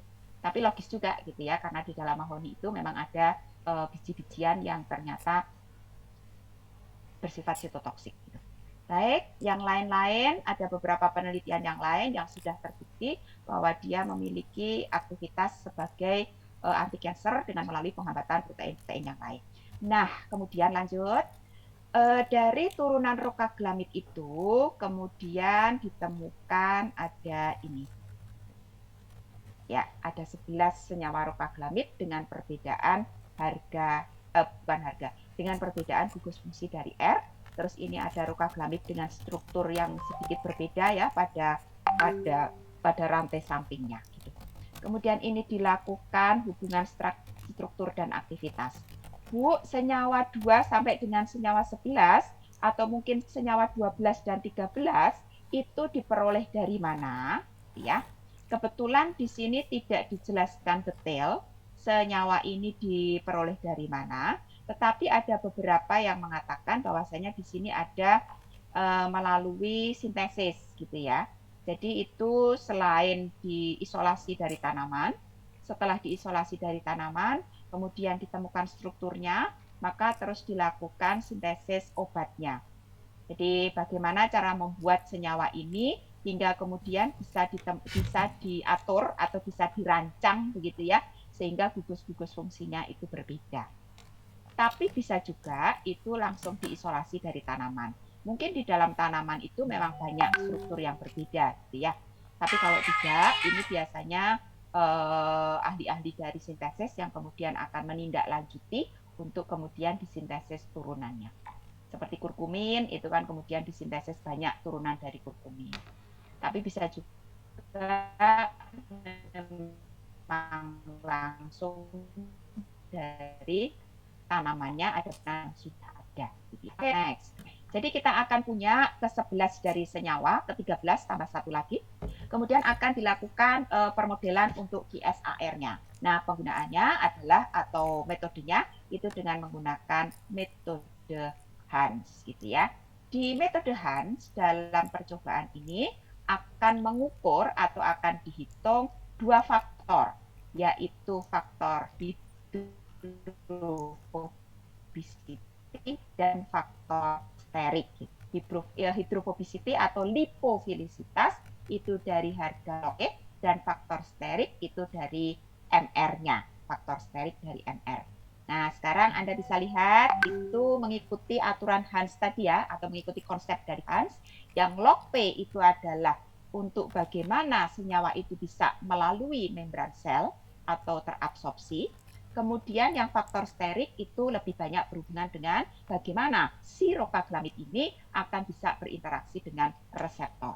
Tapi logis juga gitu ya, karena di dalam mahoni itu memang ada biji-bijian yang ternyata bersifat sitotoksik. Gitu. Baik, yang lain-lain, ada beberapa penelitian yang lain yang sudah terbukti bahwa dia memiliki aktivitas sebagai anti kanker dengan melalui penghambatan protein-protein yang lain. Nah, kemudian lanjut. Dari turunan rokaglamid itu kemudian ditemukan ada ini. Ya, ada 11 senyawa rokaglamid dengan perbedaan dengan perbedaan gugus fungsi dari R. Terus ini ada rokaglamid dengan struktur yang sedikit berbeda ya pada rantai sampingnya. Gitu. Kemudian ini dilakukan hubungan struktur dan aktivitas. Bu, senyawa 2 sampai dengan senyawa 11 atau mungkin senyawa 12 dan 13 itu diperoleh dari mana? Ya. Kebetulan di sini tidak dijelaskan detail senyawa ini diperoleh dari mana, tetapi ada beberapa yang mengatakan bahwasanya di sini ada melalui sintesis gitu ya. Jadi itu selain diisolasi dari tanaman, setelah diisolasi dari tanaman, kemudian ditemukan strukturnya, maka terus dilakukan sintesis obatnya. Jadi bagaimana cara membuat senyawa ini hingga kemudian bisa diatur atau bisa dirancang begitu ya, sehingga gugus-gugus fungsinya itu berbeda. Tapi bisa juga itu langsung diisolasi dari tanaman. Mungkin di dalam tanaman itu memang banyak struktur yang berbeda gitu ya. Tapi kalau tidak, ini biasanya ahli-ahli dari sintesis yang kemudian akan menindaklanjuti untuk kemudian disintesis turunannya. Seperti kurkumin, itu kan kemudian disintesis banyak turunan dari kurkumin. Tapi bisa juga memang langsung dari tanamannya ada yang sudah ada. Okay, next. Jadi kita akan punya ke-11 dari senyawa, ke-13 tambah satu lagi. Kemudian akan dilakukan permodelan untuk QSAR-nya. Nah, penggunaannya adalah atau metodenya itu dengan menggunakan metode Hans gitu ya. Di metode Hans dalam percobaan ini akan mengukur atau akan dihitung dua faktor, yaitu faktor hidrofobicity dan faktor sterik. Hidrofobicity atau lipofilisitas itu dari harga lokal dan faktor sterik itu dari MR-nya, faktor sterik dari MR. Nah, sekarang Anda bisa lihat itu mengikuti aturan Hans tadi ya, atau mengikuti konsep dari Hans. Yang log P itu adalah untuk bagaimana senyawa itu bisa melalui membran sel atau terabsorpsi. Kemudian yang faktor sterik itu lebih banyak berhubungan dengan bagaimana si rokaglamid ini akan bisa berinteraksi dengan reseptor.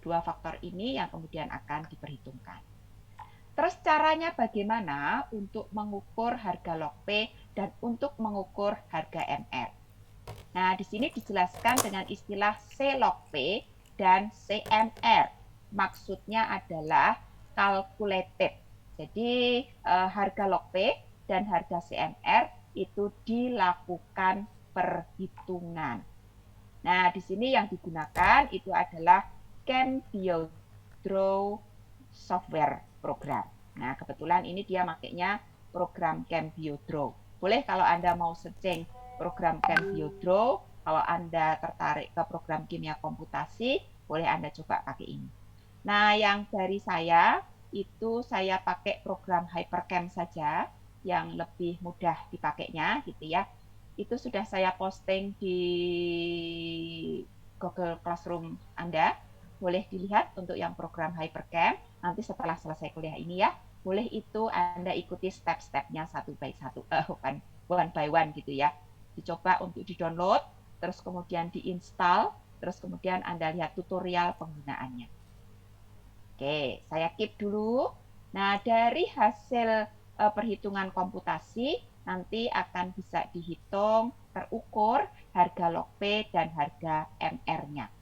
Dua faktor ini yang kemudian akan diperhitungkan. Terus caranya bagaimana untuk mengukur harga log P dan untuk mengukur harga MR. Nah, di sini dijelaskan dengan istilah C log P dan CMR. Maksudnya adalah calculated. Jadi harga log P dan harga CMR itu dilakukan perhitungan. Nah, di sini yang digunakan itu adalah ChemBioDraw software program. Nah, kebetulan ini dia makainya program ChemBioDraw. Boleh kalau Anda mau searching program ChemBioDraw, kalau Anda tertarik ke program kimia komputasi, boleh Anda coba pakai ini. Nah, yang dari saya, itu saya pakai program HyperCam saja, yang lebih mudah dipakainya, gitu ya. Itu sudah saya posting di Google Classroom Anda. Boleh dilihat untuk yang program HyperCam, nanti setelah selesai kuliah ini ya, boleh itu Anda ikuti step-stepnya satu by satu, one by one gitu ya. Dicoba untuk di-download, terus kemudian diinstal, terus kemudian Anda lihat tutorial penggunaannya. Oke, saya keep dulu. Nah, dari hasil perhitungan komputasi, nanti akan bisa dihitung, terukur harga log P dan harga MR-nya.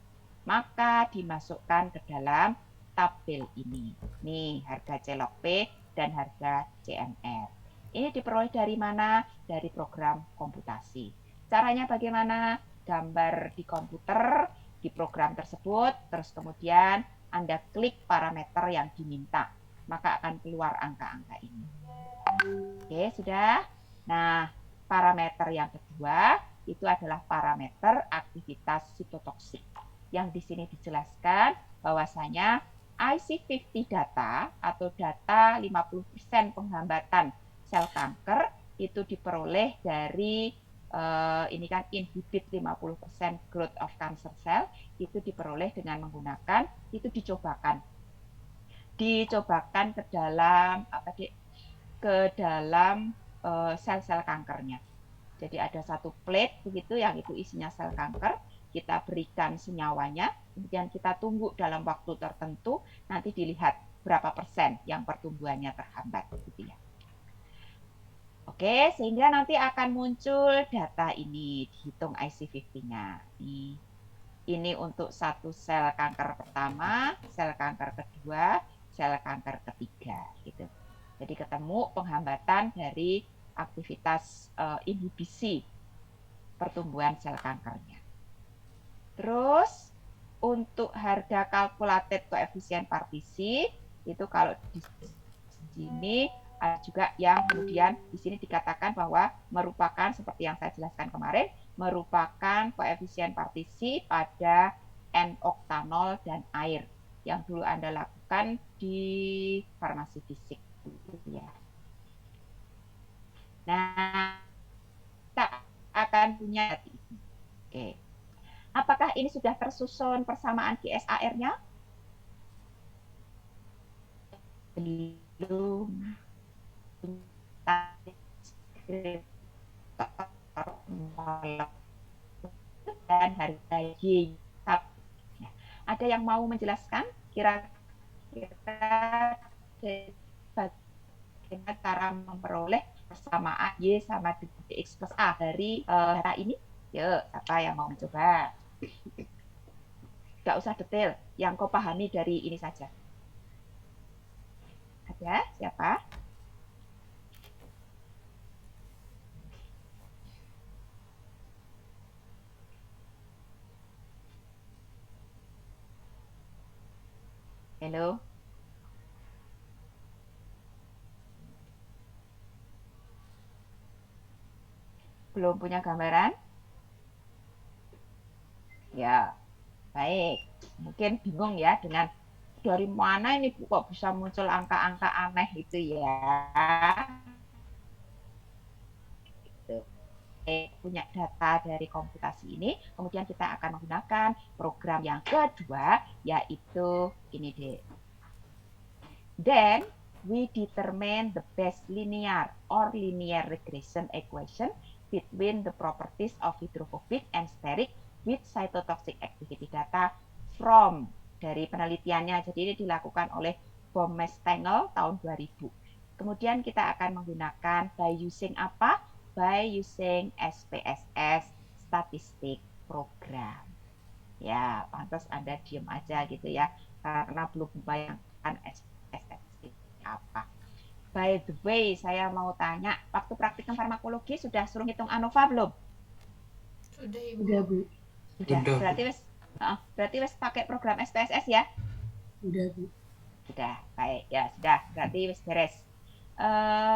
Maka dimasukkan ke dalam tabel ini. Nih, harga C log P dan harga CMR. Ini diperoleh dari mana? Dari program komputasi. Caranya bagaimana? Gambar di komputer, di program tersebut, terus kemudian Anda klik parameter yang diminta. maka akan keluar angka-angka ini. Oke, sudah. Nah, parameter yang kedua itu adalah parameter aktivitas sitotoksik. Yang di sini dijelaskan bahwasanya IC50 data atau data 50% penghambatan sel kanker itu diperoleh dari ini kan inhibit 50% growth of cancer cell, itu diperoleh dengan menggunakan, itu dicobakan ke dalam ke dalam sel-sel kankernya. Jadi ada satu plate begitu yang itu isinya sel kanker, kita berikan senyawanya, kemudian kita tunggu dalam waktu tertentu, nanti dilihat berapa persen yang pertumbuhannya terhambat gitu ya. Oke, sehingga nanti akan muncul data ini, dihitung IC50-nya. Ini untuk satu sel kanker pertama, sel kanker kedua, sel kanker ketiga gitu. Jadi ketemu penghambatan dari aktivitas inhibisi pertumbuhan sel kankernya. Terus untuk harga calculated koefisien partisi itu kalau di sini ada juga yang kemudian di sini dikatakan bahwa merupakan seperti yang saya jelaskan kemarin, merupakan koefisien partisi pada N-oktanol dan air yang dulu Anda lakukan di farmasi fisik ya. Nah, kita akan punya ini. Oke. Apakah ini sudah tersusun persamaan QSAR-nya? Belum. Dan harga Y. Ada yang mau menjelaskan kira-kira bagaimana cara memperoleh persamaan Y sama dengan X plus A dari data ini? Yuk, siapa yang mau mencoba? Gak usah detail, yang kau pahami dari ini saja. Ada? Siapa? Halo? Belum punya gambaran? Ya, baik. Mungkin bingung ya dengan dari mana ini kok bisa muncul angka-angka aneh itu ya. Punya data dari komputasi ini, kemudian kita akan menggunakan program yang kedua, yaitu ini deh. Then, we determine the best linear or linear regression equation between the properties of hydrophobic and steric with cytotoxic activity data from dari penelitiannya. Jadi ini dilakukan oleh Baumestengel tahun 2000. Kemudian kita akan menggunakan by using apa? By using SPSS statistik program. Ya, pantas Anda diam aja gitu ya, karena belum membayangkan SPSS apa. By the way, saya mau tanya, waktu praktikum farmakologi sudah suruh hitung ANOVA belum? Sudah, Ibu. Udah, Bu. Sudah. Udah, Bu. Berarti wes pakai program SPSS ya? Udah, Bu. Sudah, baik ya, sudah. Berarti wes beres.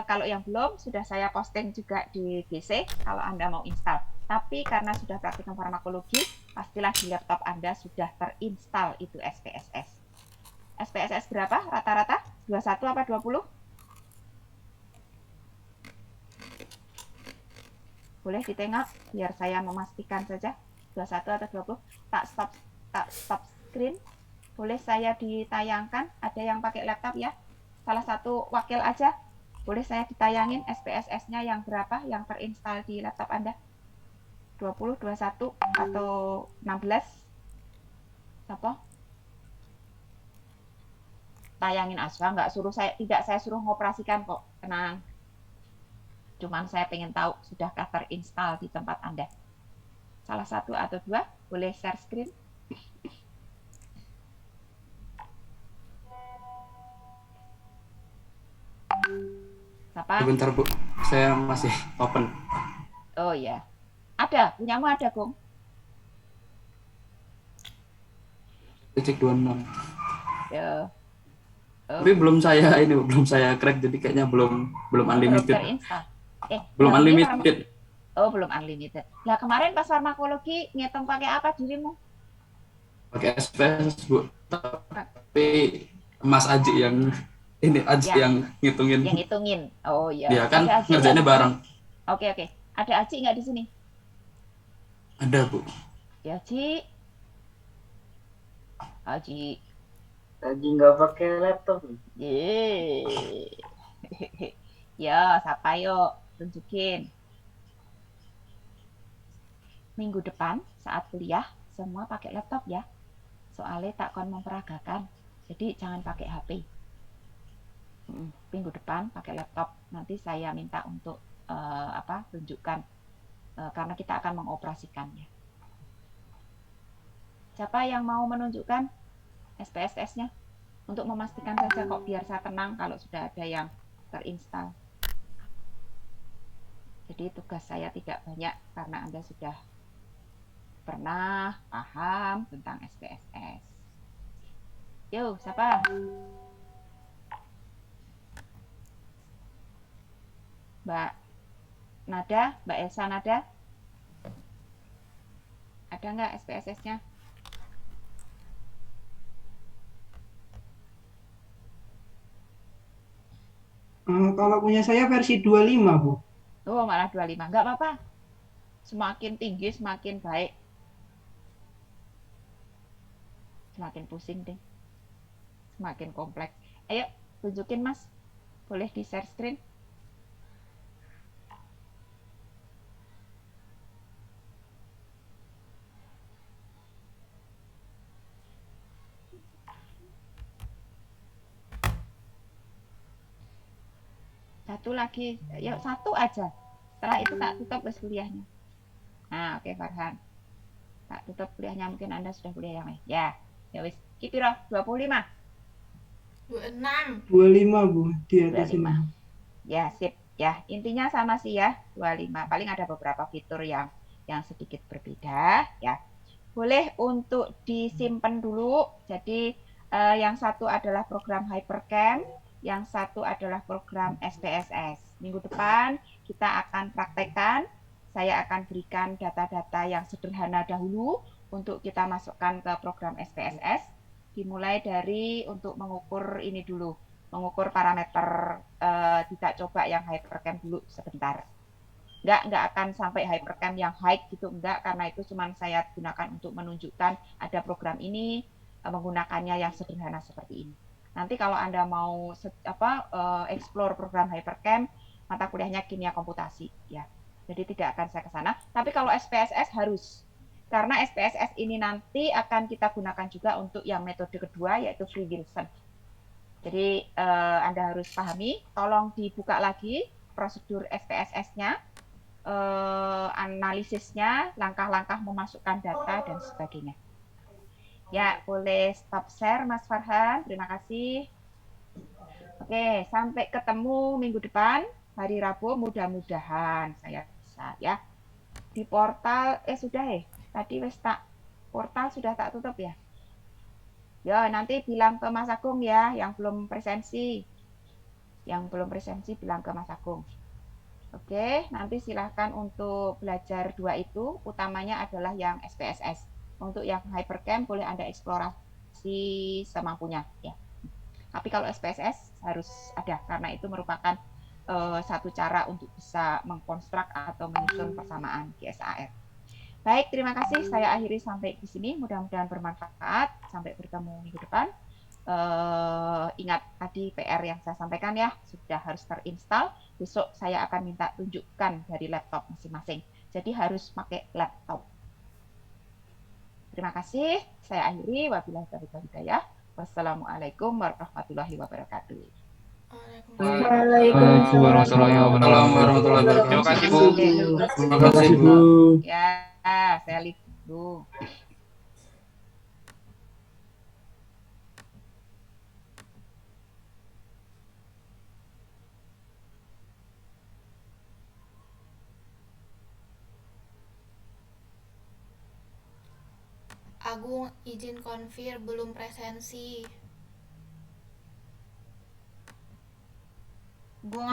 Kalau yang belum, sudah saya posting juga di GC kalau Anda mau install. Tapi karena sudah praktikum farmakologi, pastilah di laptop Anda sudah terinstall itu SPSS. SPSS berapa rata-rata? 21 apa 20? Boleh ditengok biar saya memastikan saja. 21 atau 20? Tak stop screen. Boleh saya ditayangkan? Ada yang pakai laptop ya? Salah satu wakil aja. Boleh saya ditayangin SPSS-nya yang berapa yang terinstall di laptop Anda? 20, 21, atau 16? Siapa? Tayangin Aswa, tidak saya suruh ngoperasikan kok, tenang. Cuman saya pengen tahu sudahkah terinstall di tempat Anda. Salah satu atau dua, boleh share screen. Siapa? Sebentar, Bu. Saya masih open. Oh ya. Ada, punyamu ada, Gong? Cek 26. Ya. Tapi Oh, belum saya crack, jadi kayaknya belum belum oh, belum unlimited. terinstall. Belum Nah, ini unlimited. oh, belum unlimited. Nah, kemarin pas farmakologi ngitung pakai apa dirimu? Pakai SPS, Bu. Pak- Tapi Mas Aji Aji Ya, yang ngitungin. yang ngitungin. Oh Dia ya, kan ada Aji nggak di ngerjainnya sini? bareng. Oke, oke. Ada Aji nggak di sini? Ada, Bu. Ya, Ci. Aji. Lagi nggak pakai laptop. Yeay. Ya, siapa yuk? Tunjukin. Minggu depan saat kuliah semua pakai laptop ya. Soalnya tak kon memperagakan. Jadi jangan pakai HP. Minggu depan pakai laptop. Nanti saya minta untuk tunjukkan karena kita akan mengoperasikannya. Siapa yang mau menunjukkan SPSS-nya? Untuk memastikan saja kok biar saya tenang kalau sudah ada yang terinstall. Jadi tugas saya tidak banyak karena Anda sudah pernah paham tentang SPSS. Yuk, siapa? Mbak Nada, Mbak Elsa Nada? Ada nggak SPSS-nya? Kalau punya saya versi 25, Bu. Oh, malah 25. Nggak apa-apa. Semakin tinggi, semakin baik. Semakin pusing deh. Semakin kompleks. Ayo, tunjukin Mas. Boleh di share screen? Satu lagi. Yuk, satu aja. Setelah itu tak tutup wes kuliahnya. Nah, oke Farhan. Tak tutup kuliahnya, mungkin Anda sudah kuliah yang lain. Ya, ya wis. Kipiro 25. 26. 25, Bu, di atas 25. ini. Ya, sip. Ya, intinya sama sih ya, 25. Paling ada beberapa fitur yang sedikit berbeda ya. Boleh untuk disimpan dulu. Jadi yang satu adalah program Hypercamp, yang satu adalah program SPSS. Minggu depan kita akan praktekkan. Saya akan berikan data-data yang sederhana dahulu untuk kita masukkan ke program SPSS. Dimulai dari untuk mengukur ini dulu, mengukur parameter kita coba yang Hypercamp dulu sebentar. Nggak akan sampai Hypercamp yang high gitu, enggak, karena itu cuma saya gunakan untuk menunjukkan ada program ini, menggunakannya yang sederhana seperti ini. Nanti kalau Anda mau explore program Hypercamp, mata kuliahnya kimia komputasi ya. Jadi tidak akan saya ke sana. Tapi kalau SPSS harus. Karena SPSS ini nanti akan kita gunakan juga untuk yang metode kedua yaitu Free Wilson. Jadi Anda harus pahami, tolong dibuka lagi prosedur SPSS-nya, analisisnya, langkah-langkah memasukkan data, dan sebagainya. Ya, boleh stop share, Mas Farhan. Terima kasih. Oke, sampai ketemu minggu depan, hari Rabu, mudah-mudahan saya bisa ya. Di portal, sudah tadi wes portal sudah tak tutup ya. Ya, nanti bilang ke Mas Agung ya, yang belum presensi. Yang belum presensi bilang ke Mas Agung. Oke, nanti silahkan untuk belajar dua itu, utamanya adalah yang SPSS. Untuk yang Hypercamp boleh Anda eksplorasi semampunya ya. Tapi kalau SPSS harus ada karena itu merupakan satu cara untuk bisa mengkonstruk atau menyusun persamaan GSAR. Baik, terima kasih. Saya akhiri sampai di sini. Mudah-mudahan bermanfaat. Sampai bertemu minggu depan. Ingat tadi PR yang saya sampaikan ya, sudah harus terinstall. Besok saya akan minta tunjukkan dari laptop masing-masing. Jadi harus pakai laptop. Terima kasih. Saya akhiri. Wabillahi taufiq wal hidayah. Wassalamualaikum warahmatullahi wabarakatuh. Waalaikumsalam warahmatullahi warahmatullahi wabarakatuh. Terima kasih, Bu. Terima kasih, Bu. Ya, saya lihat dulu. Agung izin konfir belum presensi. bunga